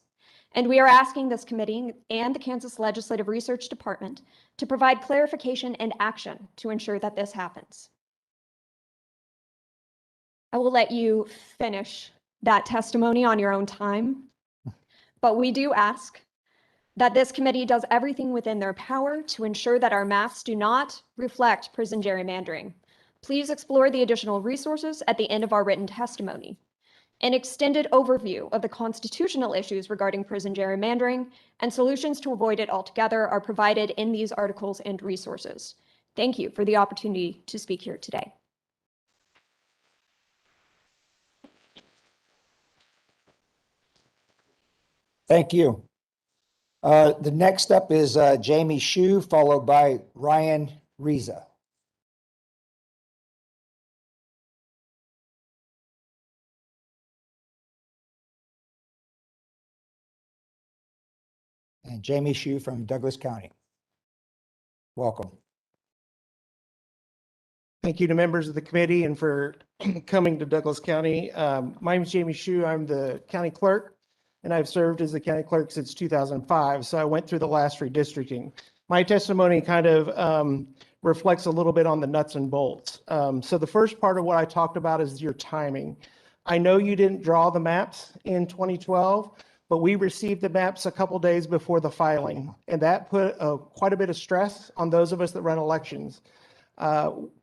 and we are asking this committee and the Kansas Legislative Research Department to provide clarification and action to ensure that this happens. I will let you finish that testimony on your own time, but we do ask that this committee does everything within their power to ensure that our maps do not reflect prison gerrymandering. Please explore the additional resources at the end of our written testimony. An extended overview of the constitutional issues regarding prison gerrymandering and solutions to avoid it altogether are provided in these articles and resources. Thank you for the opportunity to speak here today. Thank you. The next up is Jamie Shu, followed by Ryan Reza. And Jamie Shu from Douglas County. Welcome. Thank you to members of the committee and for coming to Douglas County. My name is Jamie Shu. I'm the county clerk, and I've served as the county clerk since 2005. So I went through the last redistricting. My testimony kind of reflects a little bit on the nuts and bolts. So the first part of what I talked about is your timing. I know you didn't draw the maps in 2012, but we received the maps a couple days before the filing, and that put quite a bit of stress on those of us that run elections.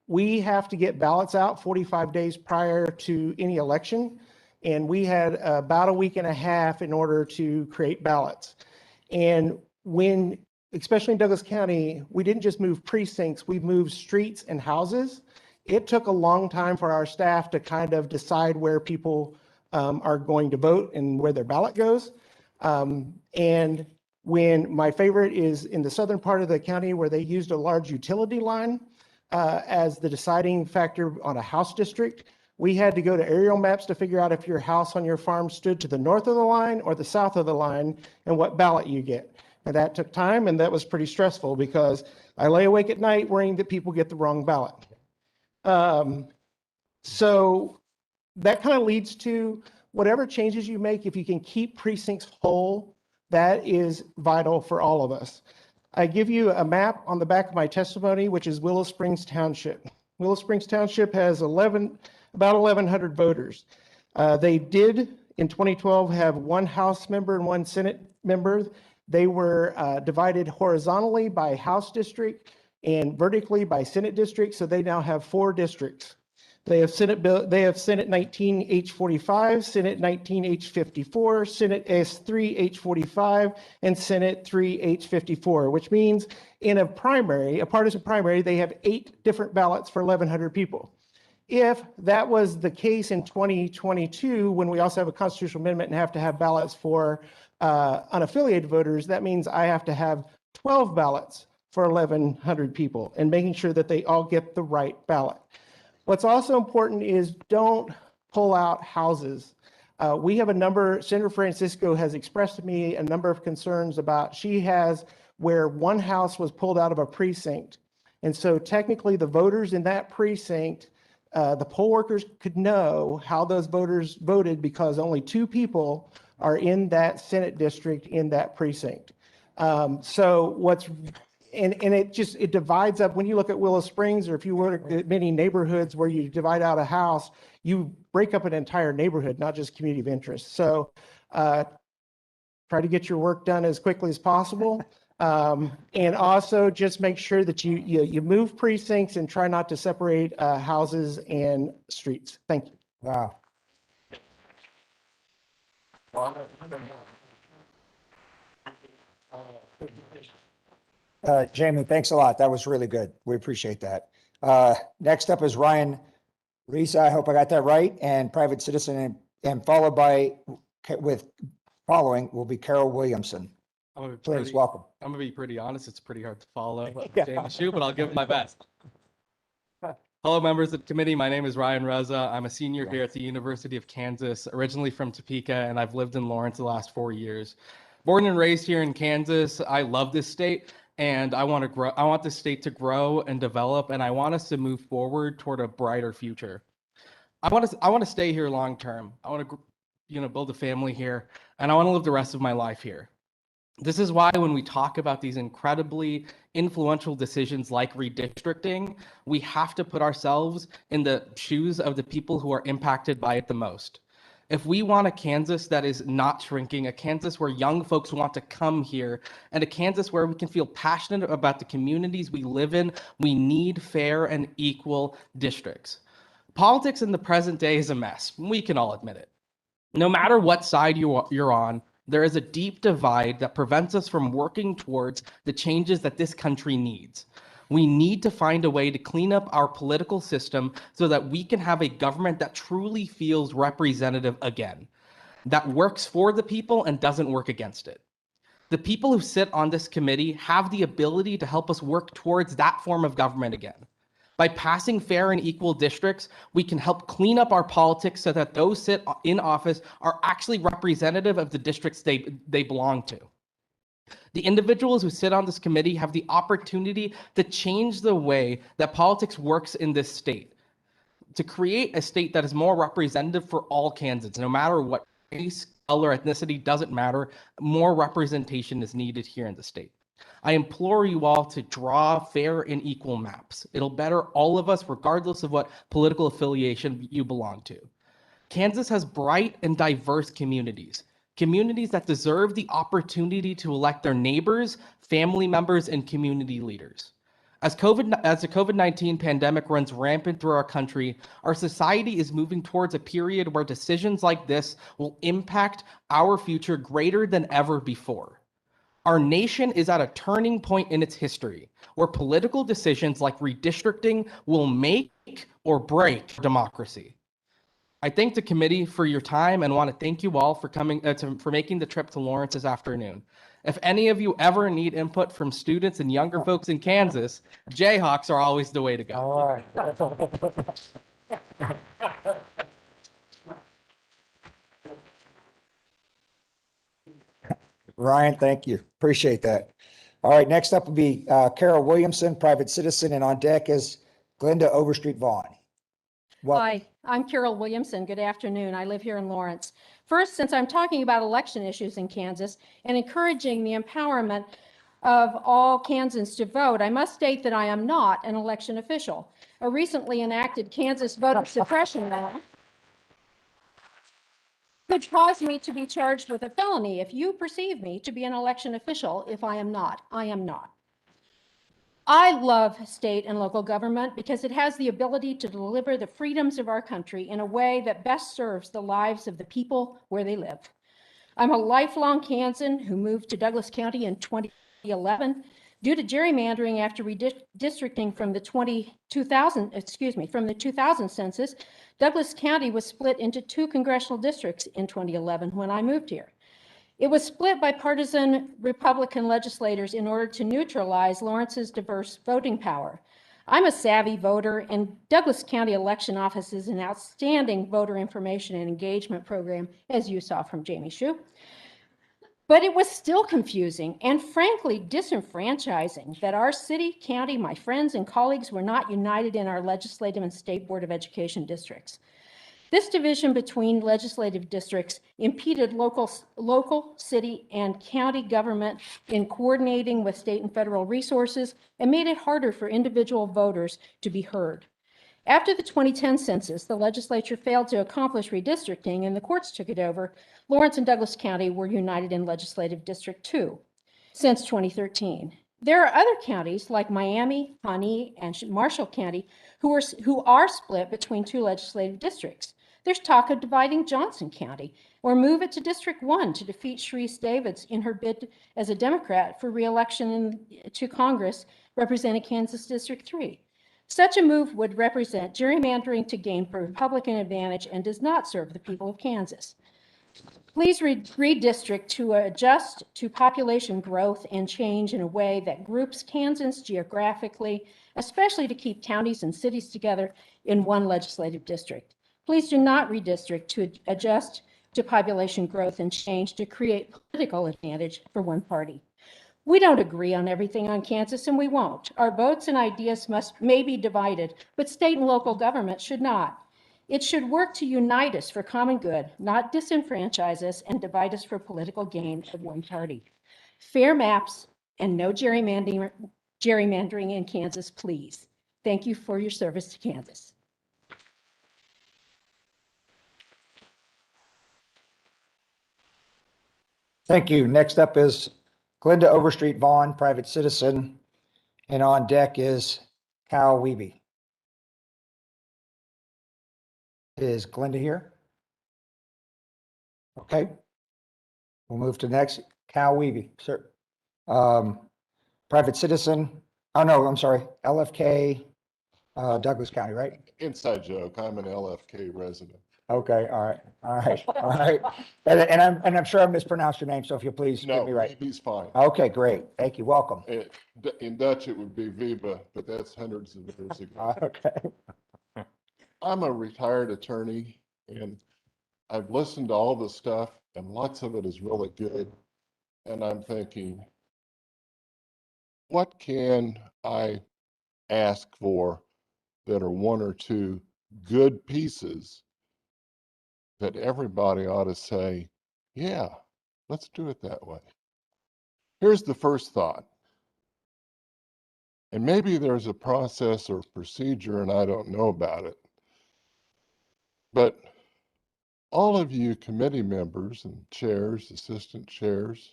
We have to get ballots out 45 days prior to any election, and we had about a week and a half in order to create ballots. And when, especially in Douglas County, we didn't just move precincts, we moved streets and houses. It took a long time for our staff to kind of decide where people are going to vote and where their ballot goes. And when my favorite is in the southern part of the county where they used a large utility line as the deciding factor on a house district, we had to go to aerial maps to figure out if your house on your farm stood to the north of the line or the south of the line and what ballot you get. And that took time, and that was pretty stressful because I lay awake at night worrying that people get the wrong ballot. So that kind of leads to whatever changes you make, if you can keep precincts whole, that is vital for all of us. I give you a map on the back of my testimony, which is Willow Springs Township. Willow Springs Township has about 1,100 voters. They did in 2012 have one House member and one Senate member. They were divided horizontally by House district and vertically by Senate district, so they now have 4 districts. They have Senate 19 H45, Senate 19 H54, Senate S3 H45, and Senate 3 H54, which means in a partisan primary, they have 8 different ballots for 1,100 people. If that was the case in 2022, when we also have a constitutional amendment and have to have ballots for unaffiliated voters, that means I have to have 12 ballots for 1,100 people and making sure that they all get the right ballot. What's also important is don't pull out houses. We have a number, Senator Francisco has expressed to me a number of concerns about, she has where one house was pulled out of a precinct. And so technically the voters in that precinct, the poll workers could know how those voters voted because only 2 people are in that Senate district in that precinct. It divides up. When you look at Willow Springs, or if you look at many neighborhoods where you divide out a house, you break up an entire neighborhood, not just community of interest. So try to get your work done as quickly as possible. And also just make sure that you move precincts and try not to separate houses and streets. Thank you. Wow. Jamie, thanks a lot. That was really good. We appreciate that. Next up is Ryan Reza. I hope I got that right. And private citizen, and following will be Carol Williamson. I'm gonna be Please, pretty, welcome. I'm gonna be pretty honest. It's pretty hard to follow Yeah. Jamie Shu, but I'll give my best. Hello, members of the committee. My name is Ryan Reza. I'm a senior here at the University of Kansas, originally from Topeka, and I've lived in Lawrence the last 4 years. Born and raised here in Kansas, I love this state, and I want to grow. I want this state to grow and develop, and I want us to move forward toward a brighter future. I want to stay here long term. I want to, build a family here, and I want to live the rest of my life here. This is why when we talk about these incredibly influential decisions like redistricting, we have to put ourselves in the shoes of the people who are impacted by it the most. If we want a Kansas that is not shrinking, a Kansas where young folks want to come here, and a Kansas where we can feel passionate about the communities we live in, we need fair and equal districts. Politics in the present day is a mess. We can all admit it. No matter what side you're on, there is a deep divide that prevents us from working towards the changes that this country needs. We need to find a way to clean up our political system so that we can have a government that truly feels representative again, that works for the people and doesn't work against it. The people who sit on this committee have the ability to help us work towards that form of government again. By passing fair and equal districts, we can help clean up our politics so that those sit in office are actually representative of the districts they belong to. The individuals who sit on this committee have the opportunity to change the way that politics works in this state, to create a state that is more representative for all Kansans, no matter what race, color, ethnicity, doesn't matter. More representation is needed here in the state. I implore you all to draw fair and equal maps. It'll better all of us, regardless of what political affiliation you belong to. Kansas has bright and diverse communities, communities that deserve the opportunity to elect their neighbors, family members, and community leaders. As the COVID-19 pandemic runs rampant through our country, our society is moving towards a period where decisions like this will impact our future greater than ever before. Our nation is at a turning point in its history where political decisions like redistricting will make or break democracy. I thank the committee for your time and want to thank you all for coming for making the trip to Lawrence this afternoon. If any of you ever need input from students and younger folks in Kansas, Jayhawks are always the way to go. All right. Ryan, thank you. Appreciate that. All right, next up will be Carol Williamson, private citizen, and on deck is Glenda Overstreet Vaughn. Welcome. Hi, I'm Carol Williamson. Good afternoon. I live here in Lawrence. First, since I'm talking about election issues in Kansas and encouraging the empowerment of all Kansans to vote, I must state that I am not an election official. A recently enacted Kansas voter suppression law could cause me to be charged with a felony if you perceive me to be an election official. If I am not, I am not. I love state and local government because it has the ability to deliver the freedoms of our country in a way that best serves the lives of the people where they live. I'm a lifelong Kansan who moved to Douglas County in 2011 due to gerrymandering after redistricting from the 2000 census. Douglas County was split into 2 congressional districts in 2011 when I moved here. It was split by partisan Republican legislators in order to neutralize Lawrence's diverse voting power. I'm a savvy voter, and Douglas County Election Office is an outstanding voter information and engagement program, as you saw from Jamie Shu. But it was still confusing and frankly disenfranchising that our city, county, my friends and colleagues were not united in our legislative and state board of education districts. This division between legislative districts impeded local, city, and county government in coordinating with state and federal resources and made it harder for individual voters to be heard. After the 2010 census, the legislature failed to accomplish redistricting and the courts took it over. Lawrence and Douglas County were united in Legislative District 2 since 2013. There are other counties like Miami, Pawnee, and Marshall County who are split between 2 legislative districts. There's talk of dividing Johnson County or move it to District 1 to defeat Sharice Davids in her bid as a Democrat for re-election to Congress representing Kansas District 3. Such a move would represent gerrymandering to gain Republican advantage and does not serve the people of Kansas. Please redistrict to adjust to population growth and change in a way that groups Kansans geographically, especially to keep counties and cities together in one legislative district. Please do not redistrict to adjust to population growth and change to create political advantage for one party. We don't agree on everything on Kansas, and we won't. Our votes and ideas may be divided, but state and local government should not. It should work to unite us for common good, not disenfranchise us and divide us for political gain of one party. Fair maps and no gerrymandering in Kansas, please. Thank you for your service to Kansas. Thank you. Next up is Glenda Overstreet Vaughn, private citizen, and on deck is Cal Wiebe. Is Glenda here? Okay. We'll move to next, Cal Wiebe, sir. Private citizen, oh no, I'm sorry, LFK, Douglas County, right? Inside joke, I'm an LFK resident. Okay, all right, all right, all right. And I'm sure I mispronounced your name, so if you please get me right. He's fine. Okay, great. Thank you. Welcome. In Dutch, it would be Viva, but that's hundreds of years ago. Okay. I'm a retired attorney, and I've listened to all the stuff, and lots of it is really good. And I'm thinking, what can I ask for that are one or two good pieces that everybody ought to say, yeah, let's do it that way. Here's the first thought. And maybe there's a process or procedure and I don't know about it. But all of you committee members and chairs, assistant chairs,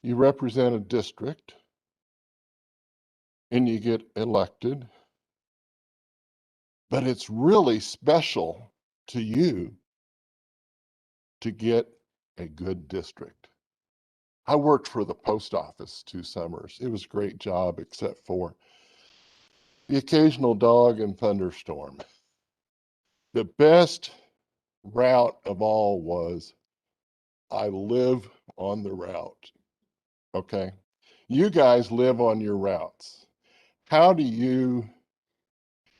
you represent a district and you get elected. But it's really special to you to get a good district. I worked for the post office 2 summers. It was a great job, except for the occasional dog and thunderstorm. The best route of all was I live on the route. Okay. You guys live on your routes. How do you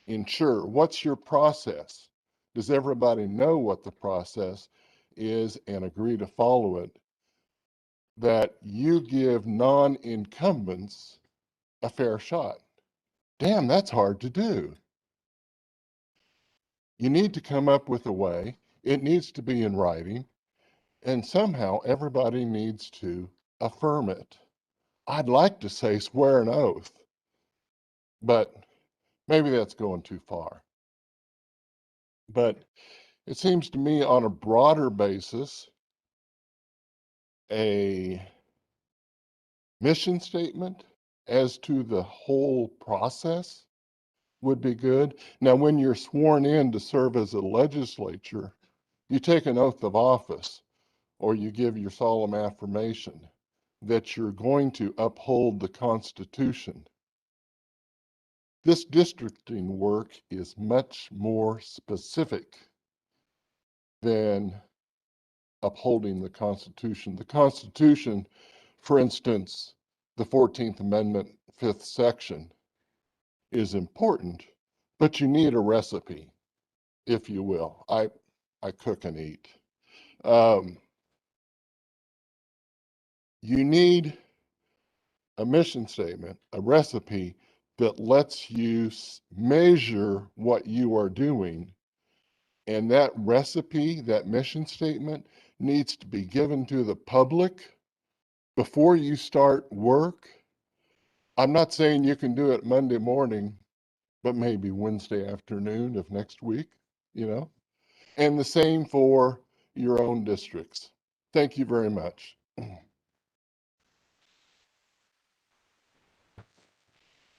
ensure? What's your process? Does everybody know what the process is and agree to follow it? That you give non-incumbents a fair shot. Damn, that's hard to do. You need to come up with a way. It needs to be in writing. And somehow everybody needs to affirm it. I'd like to say swear an oath, but maybe that's going too far. But it seems to me on a broader basis, a mission statement as to the whole process would be good. Now, when you're sworn in to serve as a legislature, you take an oath of office or you give your solemn affirmation that you're going to uphold the Constitution. This districting work is much more specific than upholding the Constitution. The Constitution, for instance, the 14th Amendment, 5th section, is important, but you need a recipe, if you will. I cook and eat. You need a mission statement, a recipe that lets you measure what you are doing. And that recipe, that mission statement, needs to be given to the public before you start work. I'm not saying you can do it Monday morning, but maybe Wednesday afternoon of next week, you know? And the same for your own districts. Thank you very much.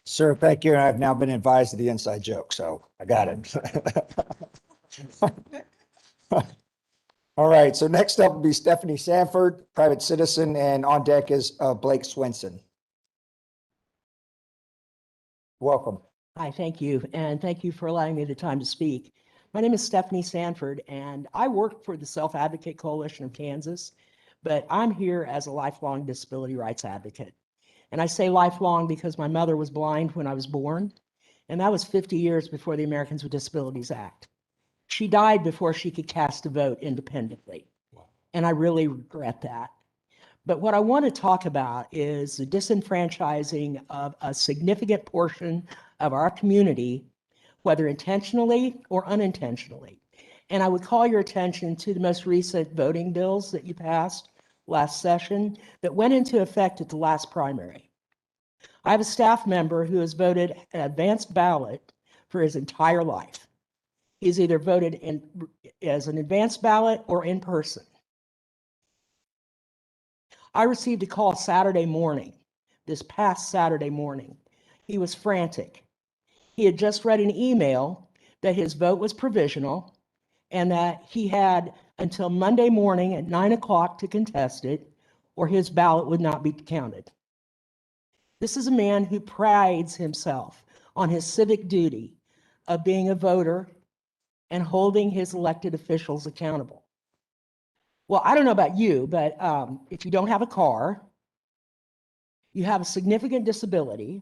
Sir, thank you. And I've now been advised of the inside joke, so I got it. All right, so next up will be Stephanie Sanford, private citizen, and on deck is Blake Swinson. Welcome. Hi, thank you. And thank you for allowing me the time to speak. My name is Stephanie Sanford, and I work for the Self Advocate Coalition of Kansas, but I'm here as a lifelong disability rights advocate. And I say lifelong because my mother was blind when I was born, and that was 50 years before the Americans with Disabilities Act. She died before she could cast a vote independently, and I really regret that. But what I want to talk about is the disenfranchising of a significant portion of our community, whether intentionally or unintentionally. And I would call your attention to the most recent voting bills that you passed last session that went into effect at the last primary. I have a staff member who has voted an advanced ballot for his entire life. He's either voted as an advanced ballot or in person. I received a call Saturday morning, this past Saturday morning. He was frantic. He had just read an email that his vote was provisional and that he had until Monday morning at 9 o'clock to contest it, or his ballot would not be counted. This is a man who prides himself on his civic duty of being a voter and holding his elected officials accountable. Well, I don't know about you, but if you don't have a car, you have a significant disability,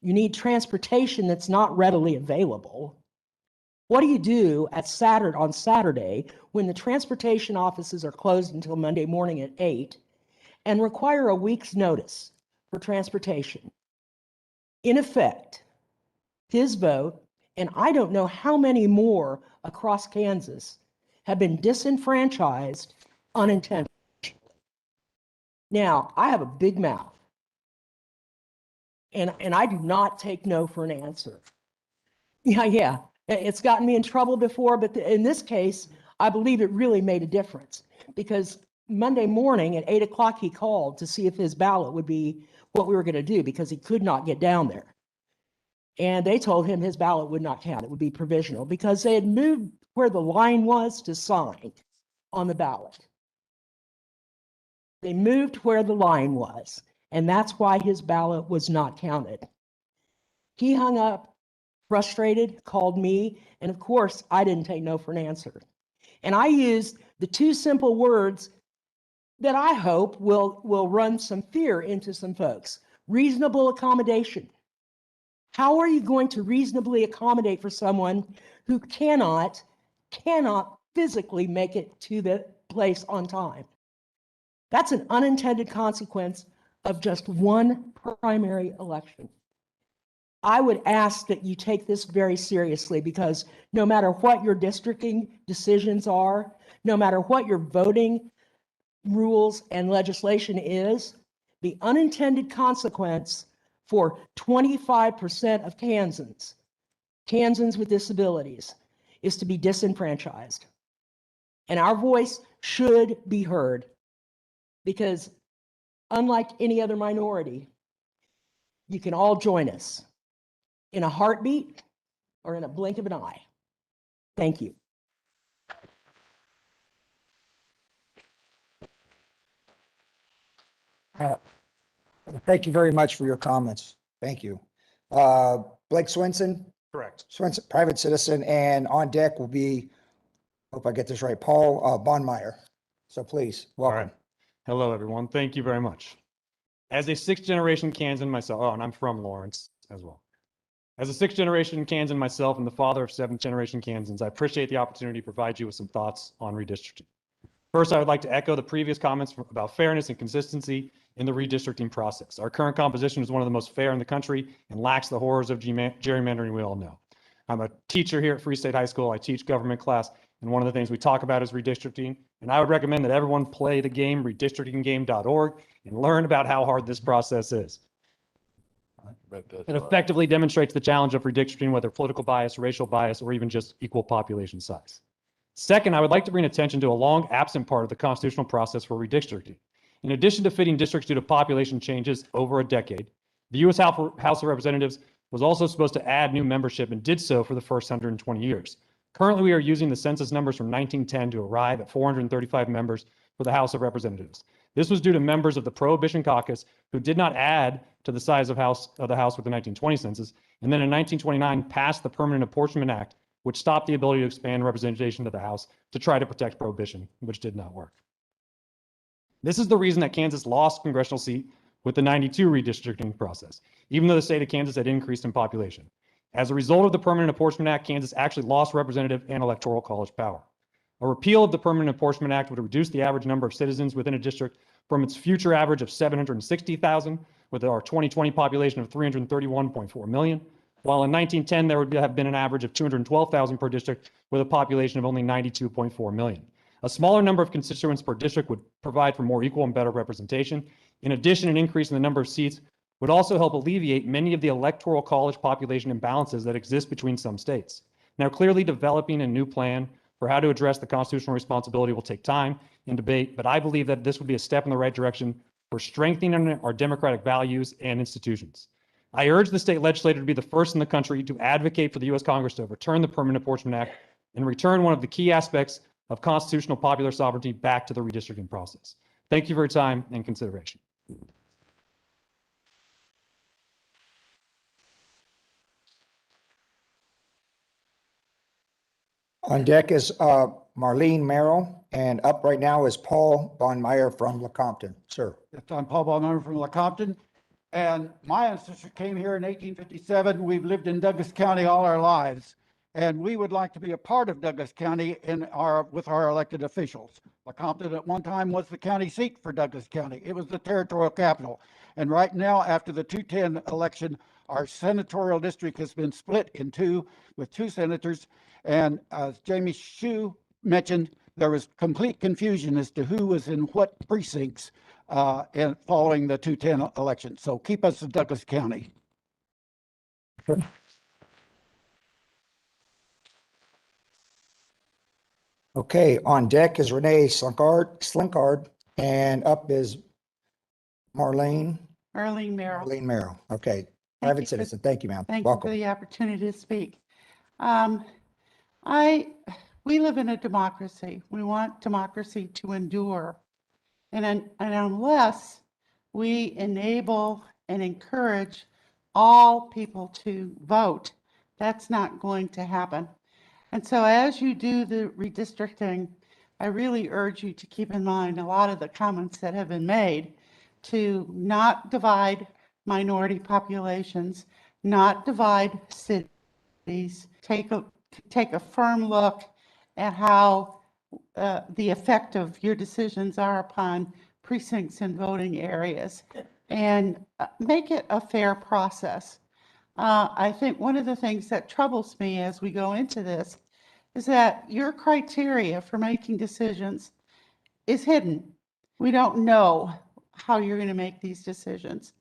you need transportation that's not readily available. What do you do on Saturday when the transportation offices are closed until Monday morning at 8 and require a week's notice for transportation? In effect, his vote, and I don't know how many more across Kansas, have been disenfranchised unintentionally. Now, I have a big mouth, and I do not take no for an answer. Yeah. It's gotten me in trouble before, but in this case, I believe it really made a difference because Monday morning at 8 o'clock, he called to see if his ballot would be what we were going to do because he could not get down there. And they told him his ballot would not count. It would be provisional because they had moved where the line was to sign on the ballot. They moved where the line was, and that's why his ballot was not counted. He hung up, frustrated, called me, and of course, I didn't take no for an answer. And I used the two simple words that I hope will run some fear into some folks. Reasonable accommodation. How are you going to reasonably accommodate for someone who cannot physically make it to the place on time? That's an unintended consequence of just one primary election. I would ask that you take this very seriously because no matter what your districting decisions are, no matter what your voting rules and legislation is, the unintended consequence for 25% of Kansans with disabilities, is to be disenfranchised. And our voice should be heard because unlike any other minority, you can all join us in a heartbeat or in a blink of an eye. Thank you. Thank you very much for your comments. Thank you. Blake Swinson? Correct. Swinson, private citizen, and on deck will be, hope I get this right, Paul Bonmeyer. So please, welcome. All right. Hello, everyone. Thank you very much. As a sixth-generation Kansan myself, and I'm from Lawrence as well. As a sixth-generation Kansan myself and the father of seventh-generation Kansans, I appreciate the opportunity to provide you with some thoughts on redistricting. First, I would like to echo the previous comments about fairness and consistency in the redistricting process. Our current composition is one of the most fair in the country and lacks the horrors of gerrymandering we all know. I'm a teacher here at Free State High School. I teach government class, and one of the things we talk about is redistricting. And I would recommend that everyone play the game, redistrictinggame.org, and learn about how hard this process is. It effectively demonstrates the challenge of redistricting, whether political bias, racial bias, or even just equal population size. Second, I would like to bring attention to a long absent part of the constitutional process for redistricting. In addition to fitting districts due to population changes over a decade, the U.S. House of Representatives was also supposed to add new membership and did so for the first 120 years. Currently, we are using the census numbers from 1910 to arrive at 435 members for the House of Representatives. This was due to members of the Prohibition Caucus who did not add to the size of the House with the 1920 census, and then in 1929 passed the Permanent Apportionment Act, which stopped the ability to expand representation to the House to try to protect prohibition, which did not work. This is the reason that Kansas lost congressional seat with the 92 redistricting process, even though the state of Kansas had increased in population. As a result of the Permanent Apportionment Act, Kansas actually lost representative and electoral college power. A repeal of the Permanent Apportionment Act would reduce the average number of citizens within a district from its future average of 760,000, with our 2020 population of 331.4 million, while in 1910 there would have been an average of 212,000 per district with a population of only 92.4 million. A smaller number of constituents per district would provide for more equal and better representation. In addition, an increase in the number of seats would also help alleviate many of the electoral college population imbalances that exist between some states. Now, clearly developing a new plan for how to address the constitutional responsibility will take time and debate, but I believe that this would be a step in the right direction for strengthening our democratic values and institutions. I urge the state legislature to be the first in the country to advocate for the U.S. Congress to overturn the Permanent Apportionment Act and return one of the key aspects of constitutional popular sovereignty back to the redistricting process. Thank you for your time and consideration. On deck is Marlene Merrill, and up right now is Paul Von Meyer from Lecompton. Sir. Yes, I'm Paul Von Meyer from Lecompton, and my ancestor came here in 1857. We've lived in Douglas County all our lives, and we would like to be a part of Douglas County with our elected officials. Lecompton at one time was the county seat for Douglas County. It was the territorial capital, and right now, after the 210 election, our senatorial district has been split in two with two senators. And as Jamie Hsu mentioned, there was complete confusion as to who was in what precincts and following the 210 election. So keep us in Douglas County. Okay, on deck is Renee Slinkard, and up is Marlene Merrill. Merrill. Okay, Thank private you for- citizen. Thank you, ma'am. Thank you for Welcome. the opportunity to speak. We live in a democracy. We want democracy to endure. And unless we enable and encourage all people to vote, that's not going to happen. And so as you do the redistricting, I really urge you to keep in mind a lot of the comments that have been made to not divide minority populations, not divide cities, take a firm look at how the effect of your decisions are upon precincts and voting areas, and make it a fair process. I think one of the things that troubles me as we go into this is that your criteria for making decisions is hidden. We don't know how you're going to make these decisions,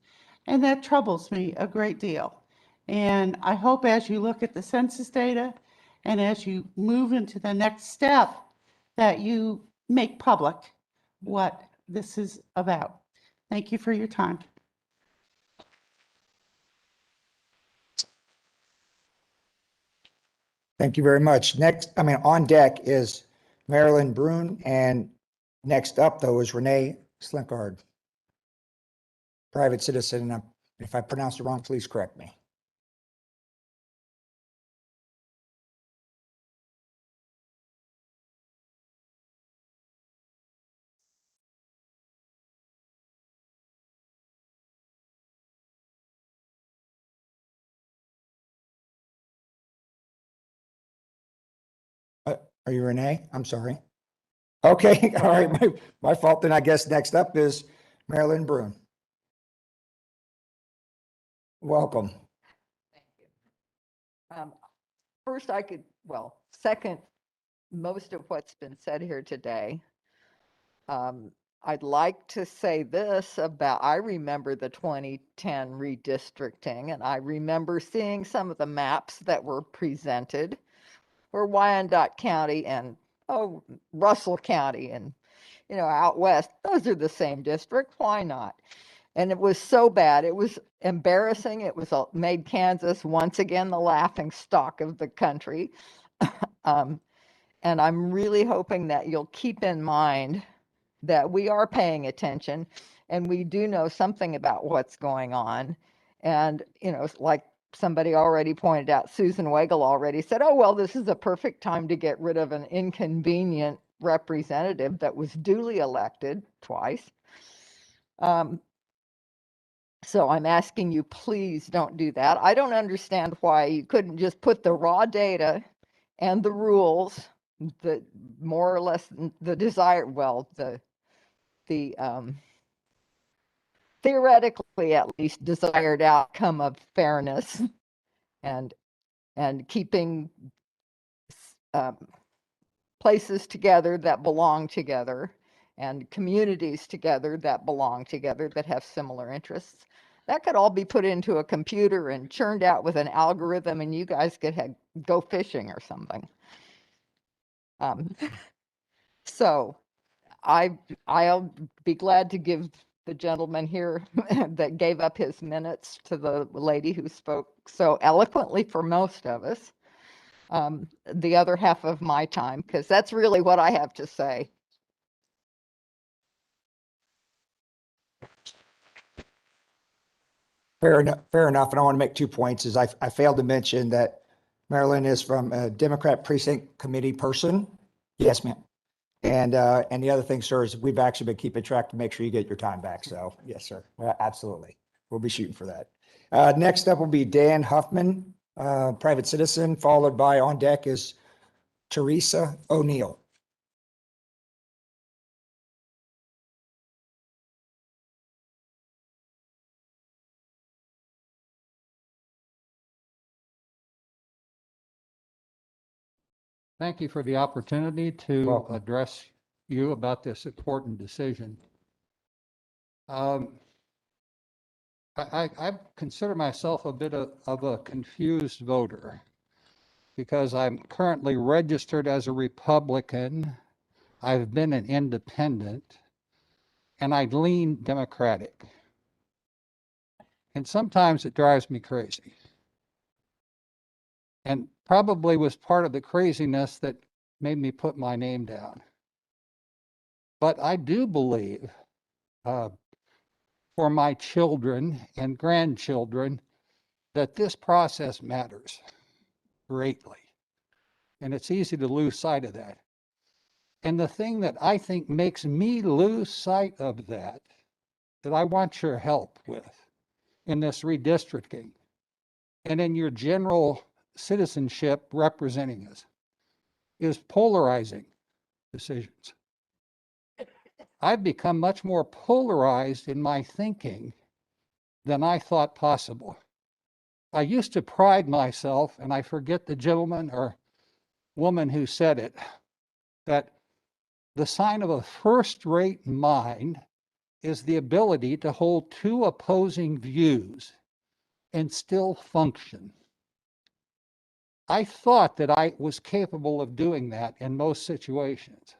and that troubles me a great deal. And I hope as you look at the census data and as you move into the next step, that you make public what this is about. Thank you for your time. Thank you very much. On deck is Marilyn Brune, and next up, though, is Renee Slinkard, private citizen. And if I pronounced it wrong, please correct me. Are you Renee? I'm sorry. Okay, all right, my fault. Then I guess next up is Marilyn Brune. Welcome. First, second most of what's been said here today. I'd like to say this about, I remember the 2010 redistricting, and I remember seeing some of the maps that were presented for Wyandotte County and Russell County and out west. Those are the same district. Why not? And it was so bad. It was embarrassing. It was made Kansas once again the laughing stock of the country. And I'm really hoping that you'll keep in mind that we are paying attention and we do know something about what's going on. And, like somebody already pointed out, Susan Weigel already said, oh, well, this is a perfect time to get rid of an inconvenient representative that was duly elected twice. So I'm asking you, please don't do that. I don't understand why you couldn't just put the raw data and the rules, the more or less the desired, well, the theoretically at least desired outcome of fairness and keeping places together that belong together and communities together that belong together that have similar interests. That could all be put into a computer and churned out with an algorithm, and you guys could go fishing or something. So I'll be glad to give the gentleman here that gave up his minutes to the lady who spoke so eloquently for most of us, the other half of my time, because that's really what I have to say. Fair enough, fair enough. And I want to make 2 points is I failed to mention that Marilyn is from a Democrat precinct committee person. Yes, ma'am. And the other thing, sir, is we've actually been keeping track to make sure you get your time back. So yes, sir. Absolutely. We'll be shooting for that. Next up will be Dan Huffman, private citizen, followed by on deck is Teresa O'Neill. Thank you for the opportunity to address you about this important decision. I consider myself a bit of a confused voter because I'm currently registered as a Republican. I've been an independent and I lean Democratic. And sometimes it drives me crazy. And probably was part of the craziness that made me put my name down. But I do believe for my children and grandchildren that this process matters greatly. And it's easy to lose sight of that. And the thing that I think makes me lose sight of that I want your help with in this redistricting and in your general citizenship representing us, is polarizing decisions. I've become much more polarized in my thinking than I thought possible. I used to pride myself, and I forget the gentleman or woman who said it, that the sign of a first-rate mind is the ability to hold two opposing views and still function. I thought that I was capable of doing that in most situations.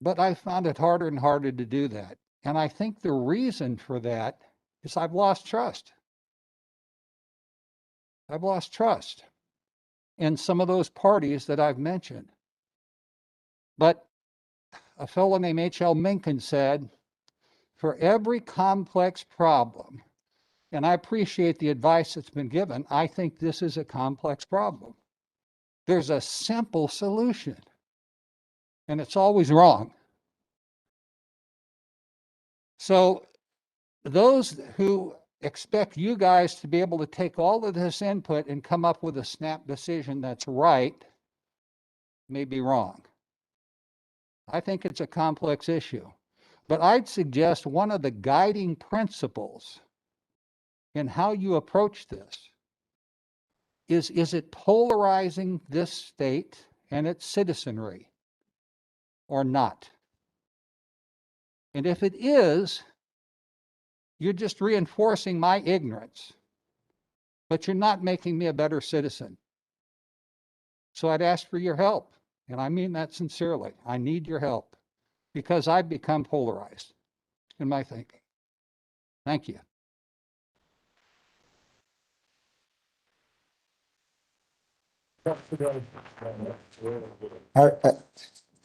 But I found it harder and harder to do that. And I think the reason for that is I've lost trust. I've lost trust in some of those parties that I've mentioned. But a fellow named H.L. Mencken said, for every complex problem, and I appreciate the advice that's been given, I think this is a complex problem. There's a simple solution, and it's always wrong. So those who expect you guys to be able to take all of this input and come up with a snap decision that's right may be wrong. I think it's a complex issue. But I'd suggest one of the guiding principles in how you approach this is it polarizing this state and its citizenry or not? And if it is, you're just reinforcing my ignorance, but you're not making me a better citizen. So I'd ask for your help, and I mean that sincerely. I need your help because I've become polarized in my thinking. Thank you.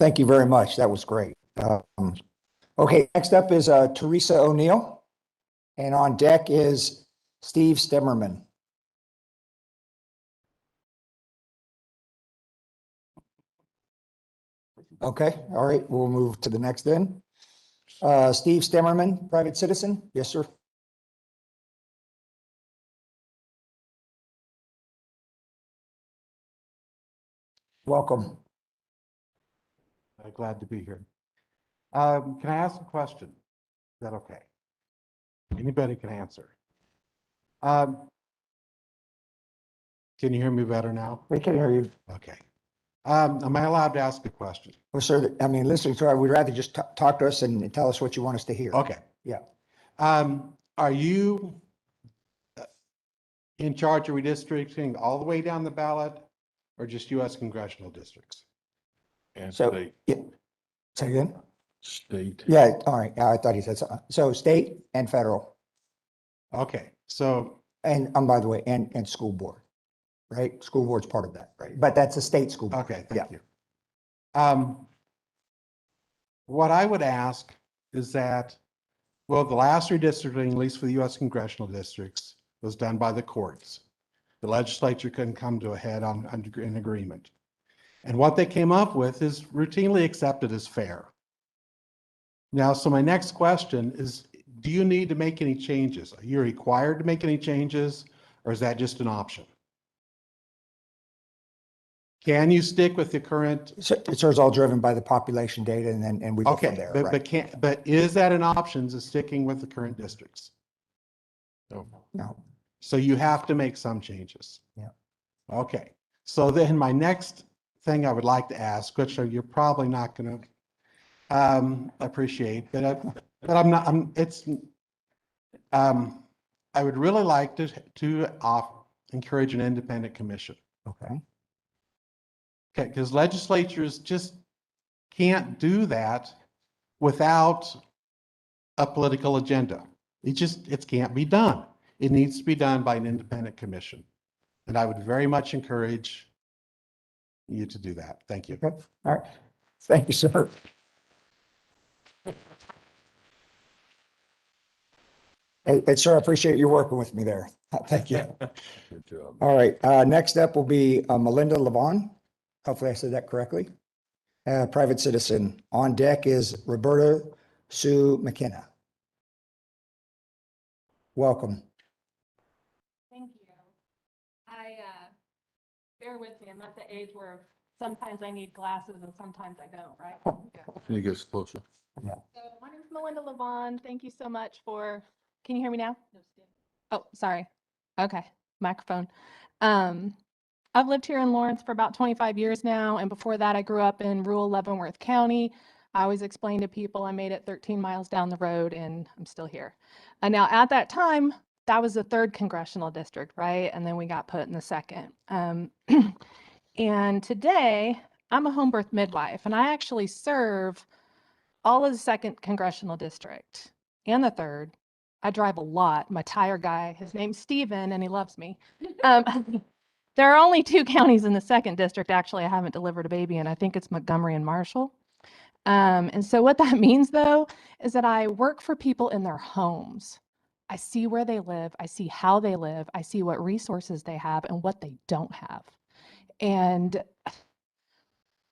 Thank you very much. That was great. Okay, next up is Teresa O'Neill. And on deck is Steve Stemmerman. Okay, all right, we'll move to the next then. Steve Stemmerman, private citizen. Yes, sir. Welcome. Glad to be here. Can I ask a question? Is that okay? Anybody can answer. Can you hear me better now? We can hear you. Okay. Am I allowed to ask a question? Well, sir, I mean, listening to it, we'd rather just talk to us and tell us what you want us to hear. Okay. Yeah. Are you in charge of redistricting all the way down the ballot or just US congressional districts? And So, state. yeah. Say again? State. Yeah, all right. I thought he said something. So state and federal. Okay, so. And by the way, and school board, right? School board's part of that, right? But that's a state school board. Okay, thank you. What I would ask is that, well, the last redistricting, at least for the US congressional districts, was done by the courts. The legislature couldn't come to a head on an agreement. And what they came up with is routinely accepted as fair. Now, so my next question is, do you need to make any changes? Are you required to make any changes, or is that just an option? Can you stick with the current? So it's all driven by the population data and we go from Okay, there, but, right? but is that an option, is sticking with the current districts? No. So you have to make some changes. Yeah. Okay, so then my next thing I would like to ask, which you're probably not going to appreciate, but I'm not. I would really like to encourage an independent commission. Okay. Okay, because legislatures just can't do that without a political agenda. It can't be done. It needs to be done by an independent commission. And I would very much encourage you to do that. Thank you. Okay. All right. Thank you, sir. Hey, sir, I appreciate you working with me there. Thank you. Good job. All right. Next up will be Melinda Levon. Hopefully I said that correctly. Private citizen. On deck is Roberta Sue McKenna. Welcome. Thank you. Bear with me. I'm at the age where sometimes I need glasses and sometimes I don't, right? Can you get closer? Yeah. So my name is Melinda Levon. Thank you so much for, can you hear me now? Oh, sorry. Okay, microphone. I've lived here in Lawrence for about 25 years now, and before that I grew up in rural Leavenworth County. I always explain to people I made it 13 miles down the road and I'm still here. And now at that time, that was the 3rd congressional district, right? And then we got put in the 2nd. And today I'm a home birth midwife and I actually serve all of the 2nd congressional district and the 3rd. I drive a lot. My tire guy, his name's Steven and he loves me. There are only 2 counties in the 2nd district. Actually, I haven't delivered a baby and I think it's Montgomery and Marshall. And so what that means though, is that I work for people in their homes. I see where they live. I see how they live. I see what resources they have and what they don't have. And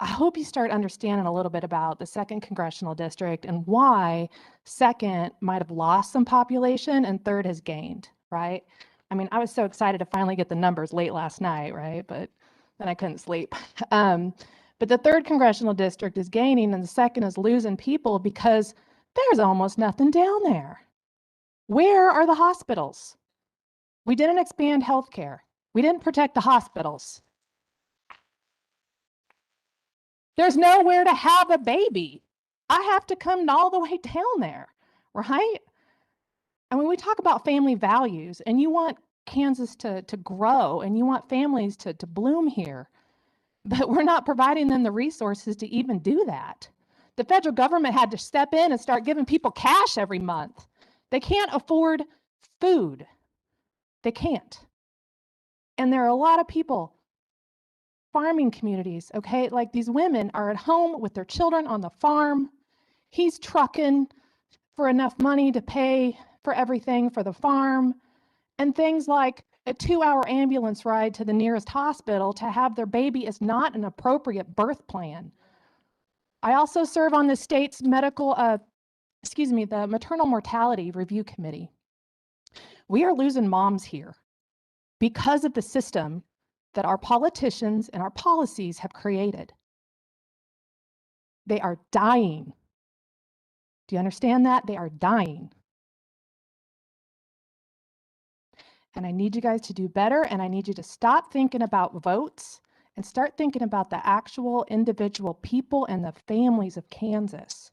I hope you start understanding a little bit about the 2nd congressional district and why 2nd might have lost some population and 3rd has gained, right? I mean, I was so excited to finally get the numbers late last night, right? But then I couldn't sleep. But the 3rd congressional district is gaining and the 2nd is losing people because there's almost nothing down there. Where are the hospitals? We didn't expand healthcare. We didn't protect the hospitals. There's nowhere to have a baby. I have to come all the way down there, right? And when we talk about family values and you want Kansas to grow and you want families to bloom here, but we're not providing them the resources to even do that. The federal government had to step in and start giving people cash every month. They can't afford food. They can't. And there are a lot of people, farming communities, okay? Like these women are at home with their children on the farm. He's trucking for enough money to pay for everything for the farm. And things like a 2-hour ambulance ride to the nearest hospital to have their baby is not an appropriate birth plan. I also serve on the state's the Maternal Mortality Review Committee. We are losing moms here because of the system that our politicians and our policies have created. They are dying. Do you understand that? They are dying. And I need you guys to do better, and I need you to stop thinking about votes and start thinking about the actual individual people and the families of Kansas.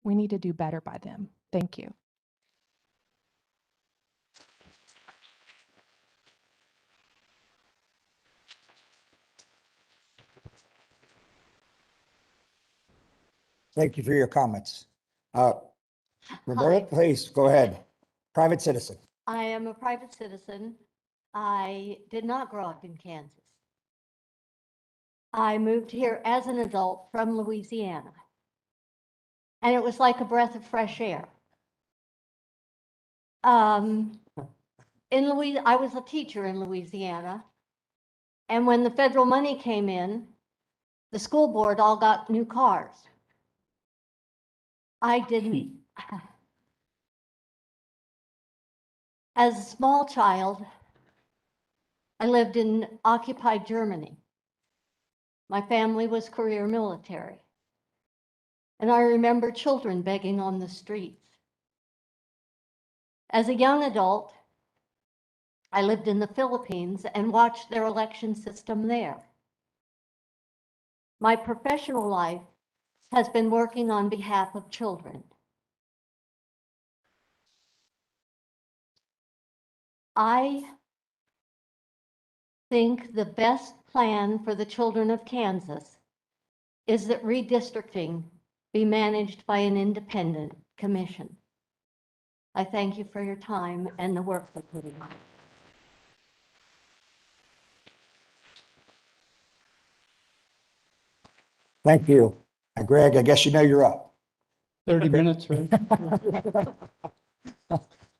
We need to do better by them. Thank you. Thank you for your comments. Roberta, please go ahead. Private citizen. I am a private citizen. I did not grow up in Kansas. I moved here as an adult from Louisiana. And it was like a breath of fresh air. I was a teacher in Louisiana. And when the federal money came in, the school board all got new cars. I didn't. As a small child, I lived in occupied Germany. My family was career military. And I remember children begging on the streets. As a young adult, I lived in the Philippines and watched their election system there. My professional life has been working on behalf of children. I think the best plan for the children of Kansas is that redistricting be managed by an independent commission. I thank you for your time and the work you're putting on. Thank you. Greg, I guess you know you're up. 30 minutes, right?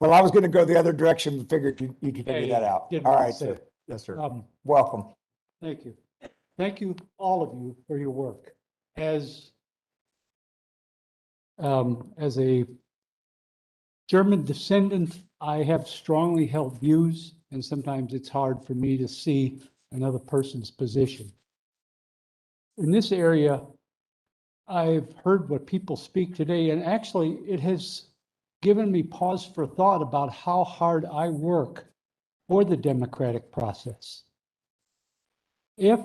Well, I was going to go the other direction and figured you could figure that out. Didn't All want to right, say sir. it. Yes, sir. Um, Welcome. Thank you. Thank you, all of you, for your work. As a German descendant, I have strongly held views, and sometimes it's hard for me to see another person's position. In this area, I've heard what people speak today, and actually it has given me pause for thought about how hard I work for the democratic process. If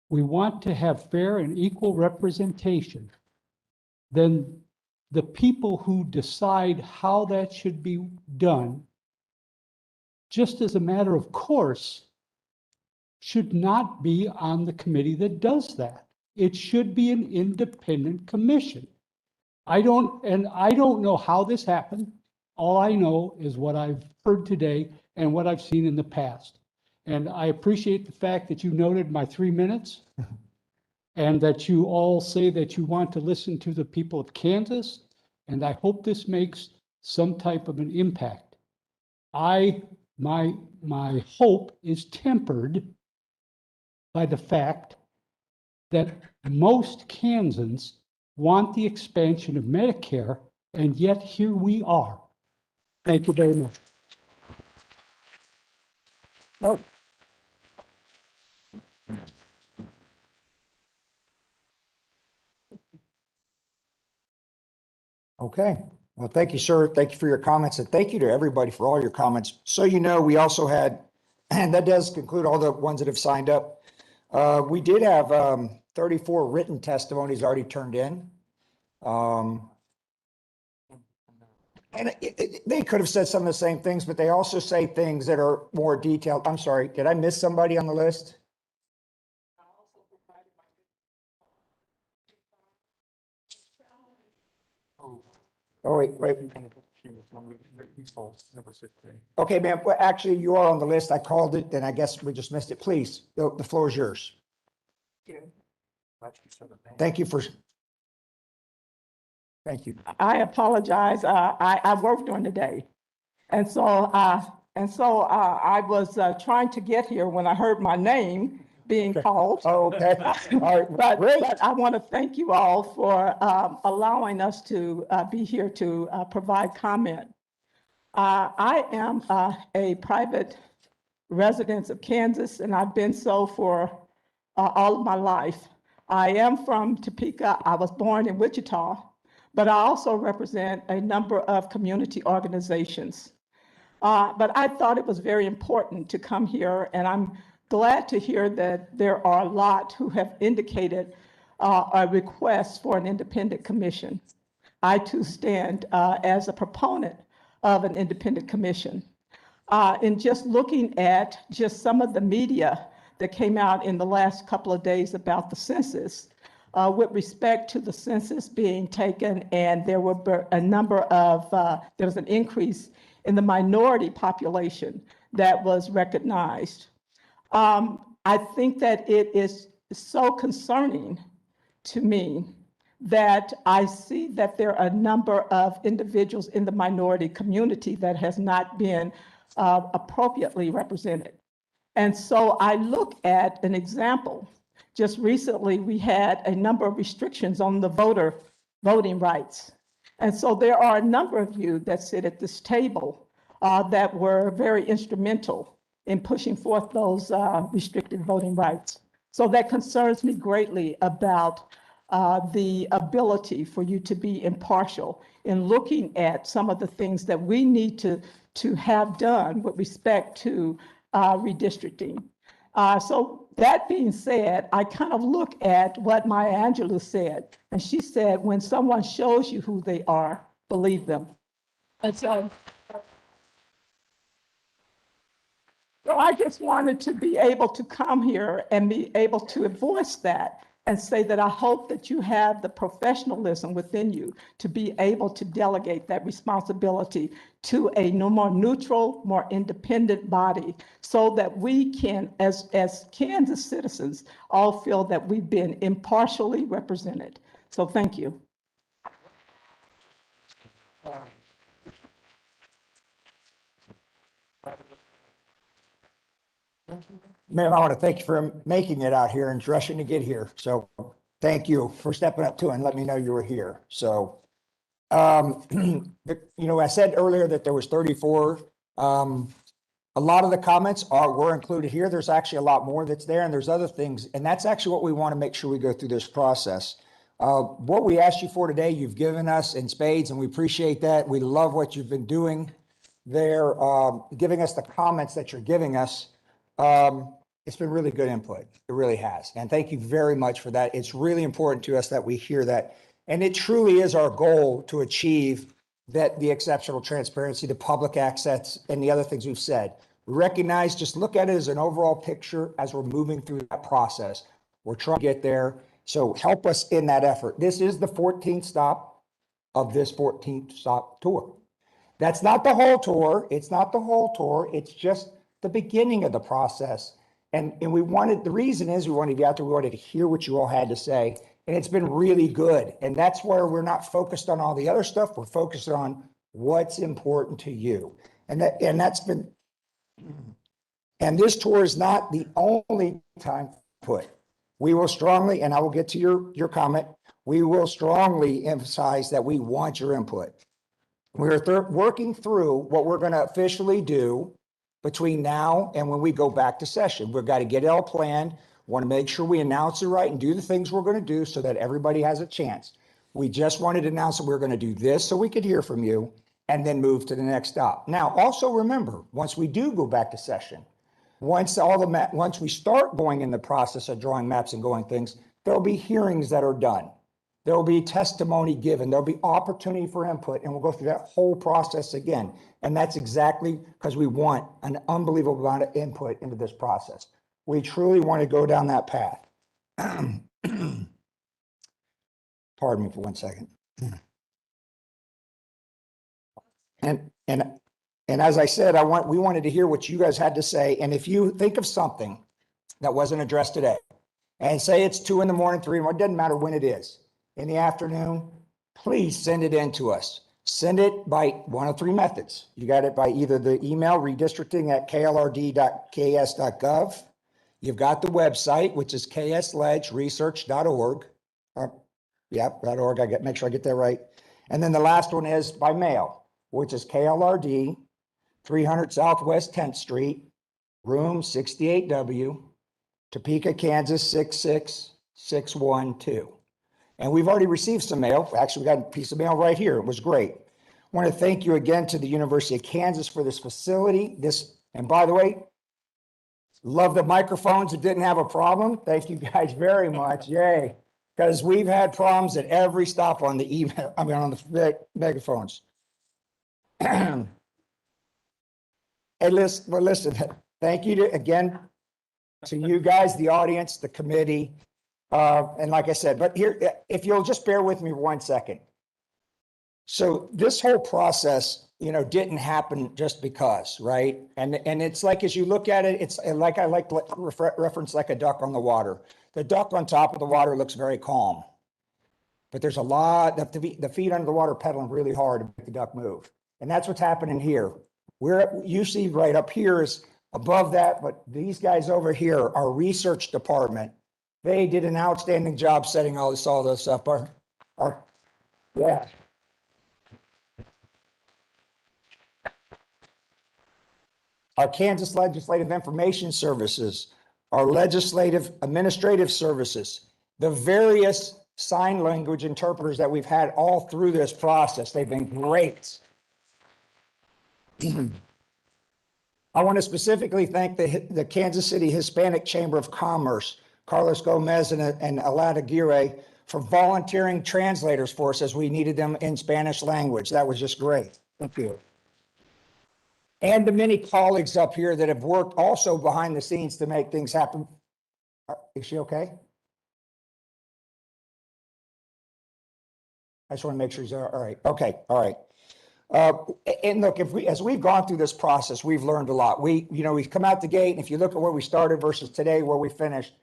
we want to have fair and equal representation, then the people who decide how that should be done, just as a matter of course, should not be on the committee that does that. It should be an independent commission. I don't know how this happened. All I know is what I've heard today and what I've seen in the past. And I appreciate the fact that you noted my 3 minutes and that you all say that you want to listen to the people of Kansas. And I hope this makes some type of an impact. My hope is tempered by the fact that most Kansans want the expansion of Medicare, and yet here we are. Thank you very much. Oh. Okay. Well, thank you, sir. Thank you for your comments, and thank you to everybody for all your comments. So you know, we also had, and that does conclude all the ones that have signed up. We did have 34 written testimonies already turned in. And they could have said some of the same things, but they also say things that are more detailed. I'm sorry, did I miss somebody on the list? Oh, wait. Okay, ma'am. Well, actually, you are on the list. I called it, and I guess we just missed it. Please, the floor is yours. Thank you for. Thank you. I apologize. I worked during the day. And so, I was trying to get here when I heard my name being called. Oh, okay. All right, great. But I want to thank you all for allowing us to be here to provide comment. I am a private resident of Kansas, and I've been so for all of my life. I am from Topeka. I was born in Wichita, but I also represent a number of community organizations. But I thought it was very important to come here, and I'm glad to hear that there are a lot who have indicated a request for an independent commission. I too stand as a proponent of an independent commission. In just looking at just some of the media that came out in the last couple of days about the census, with respect to the census being taken, and there were a number of, there was an increase in the minority population that was recognized. I think that it is so concerning to me that I see that there are a number of individuals in the minority community that has not been appropriately represented. And so I look at an example. Just recently, we had a number of restrictions on the voting rights. And so there are a number of you that sit at this table that were very instrumental in pushing forth those restricted voting rights. So that concerns me greatly about the ability for you to be impartial in looking at some of the things that we need to have done with respect to redistricting. So that being said, I kind of look at what Maya Angelou said, and she said, when someone shows you who they are, believe them. And so I just wanted to be able to come here and be able to voice that and say that I hope that you have the professionalism within you to be able to delegate that responsibility to a more neutral, more independent body so that we can, as Kansas citizens, all feel that we've been impartially represented. So thank you. Ma'am, I want to thank you for making it out here and rushing to get here. So thank you for stepping up too and letting me know you were here. So, you know, I said earlier that there was 34. A lot of the comments were included here. There's actually a lot more that's there, and there's other things. And that's actually what we want to make sure we go through this process. What we asked you for today, you've given us in spades, and we appreciate that. We love what you've been doing there, giving us the comments that you're giving us. It's been really good input. It really has. And thank you very much for that. It's really important to us that we hear that. And it truly is our goal to achieve that the exceptional transparency, the public access, and the other things we've said. We recognize, just look at it as an overall picture as we're moving through that process. We're trying to get there. So help us in that effort. This is the 14th stop of this 14th stop tour. That's not the whole tour. It's not the whole tour. It's just the beginning of the process. And we wanted, the reason is we wanted to be out there, we wanted to hear what you all had to say. And it's been really good. And that's where we're not focused on all the other stuff. We're focused on what's important to you. And that's been, and this tour is not the only time put. We will strongly, and I will get to your comment, we will strongly emphasize that we want your input. We're working through what we're going to officially do between now and when we go back to session. We've got to get it all planned. Want to make sure we announce it right and do the things we're going to do so that everybody has a chance. We just wanted to announce that we're going to do this so we could hear from you and then move to the next stop. Now, also remember, once we do go back to session, once we start going in the process of drawing maps and going things, there'll be hearings that are done. There will be testimony given. There'll be opportunity for input, and we'll go through that whole process again. And that's exactly because we want an unbelievable amount of input into this process. We truly want to go down that path. Pardon me for 1 second. And as I said, we wanted to hear what you guys had to say. And if you think of something that wasn't addressed today, and say it's 2 in the morning, 3 in the morning, it doesn't matter when it is, in the afternoon, please send it in to us. Send it by one of three methods. You got it by either the email redistricting@klrd.ks.gov. You've got the website, which is ksledgeresearch.org. .org. Make sure I get that right. And then the last one is by mail, which is KLRD, 300 Southwest 10th Street, room 68W, Topeka, Kansas 66612. And we've already received some mail. Actually, we got a piece of mail right here. It was great. I want to thank you again to the University of Kansas for this facility. And by the way, love the microphones. It didn't have a problem. Thank you guys very much. Yay. Because we've had problems at every stop on the email, on the megaphones. Hey, listen, thank you again to you guys, the audience, the committee. And like I said, but here, if you'll just bear with me for 1 second. So this whole process, didn't happen just because, right? And it's like, as you look at it, it's like, I like to reference like a duck on the water. The duck on top of the water looks very calm, but there's a lot of the feet under the water pedaling really hard to make the duck move. And that's what's happening here. You see right up here is above that, but these guys over here, our research department, they did an outstanding job setting all this up. Yeah. Our Kansas Legislative Information Services, our legislative administrative services, the various sign language interpreters that we've had all through this process. They've been great. I want to specifically thank the Kansas City Hispanic Chamber of Commerce, Carlos Gomez and Alada Aguirre, for volunteering translators for us as we needed them in Spanish language. That was just great. Thank you. And the many colleagues up here that have worked also behind the scenes to make things happen. Is she okay? I just want to make sure she's all right. Okay, all right. And look, as we've gone through this process, we've learned a lot. We've come out the gate, and if you look at where we started versus today, where we finished,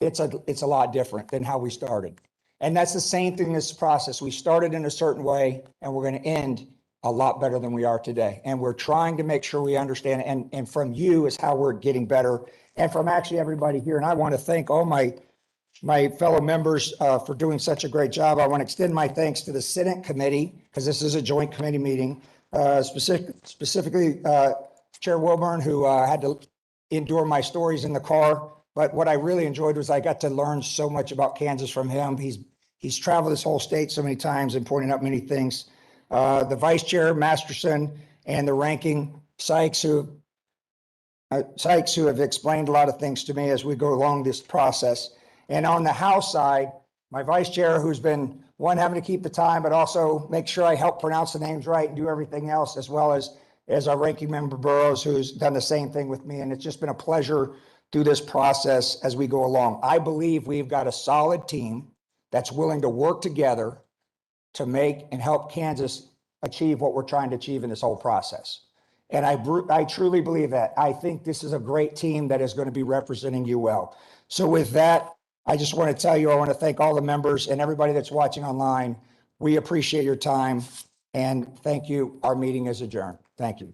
it's a lot different than how we started. And that's the same thing in this process. We started in a certain way, and we're going to end a lot better than we are today. And we're trying to make sure we understand, and from you is how we're getting better, and from actually everybody here. And I want to thank all my fellow members for doing such a great job. I want to extend my thanks to the Senate committee, because this is a joint committee meeting, specifically Chair Wilburn, who had to endure my stories in the car. But what I really enjoyed was I got to learn so much about Kansas from him. He's traveled this whole state so many times and pointing out many things. The Vice Chair Masterson and the Ranking Sykes, who have explained a lot of things to me as we go along this process. And on the House side, my Vice Chair, who's been having to keep the time, but also make sure I help pronounce the names right and do everything else, as well as our Ranking Member Burrows, who's done the same thing with me. And it's just been a pleasure through this process as we go along. I believe we've got a solid team that's willing to work together to make and help Kansas achieve what we're trying to achieve in this whole process. And I truly believe that. I think this is a great team that is going to be representing you well. So with that, I just want to tell you, I want to thank all the members and everybody that's watching online. We appreciate your time, and thank you. Our meeting is adjourned. Thank you.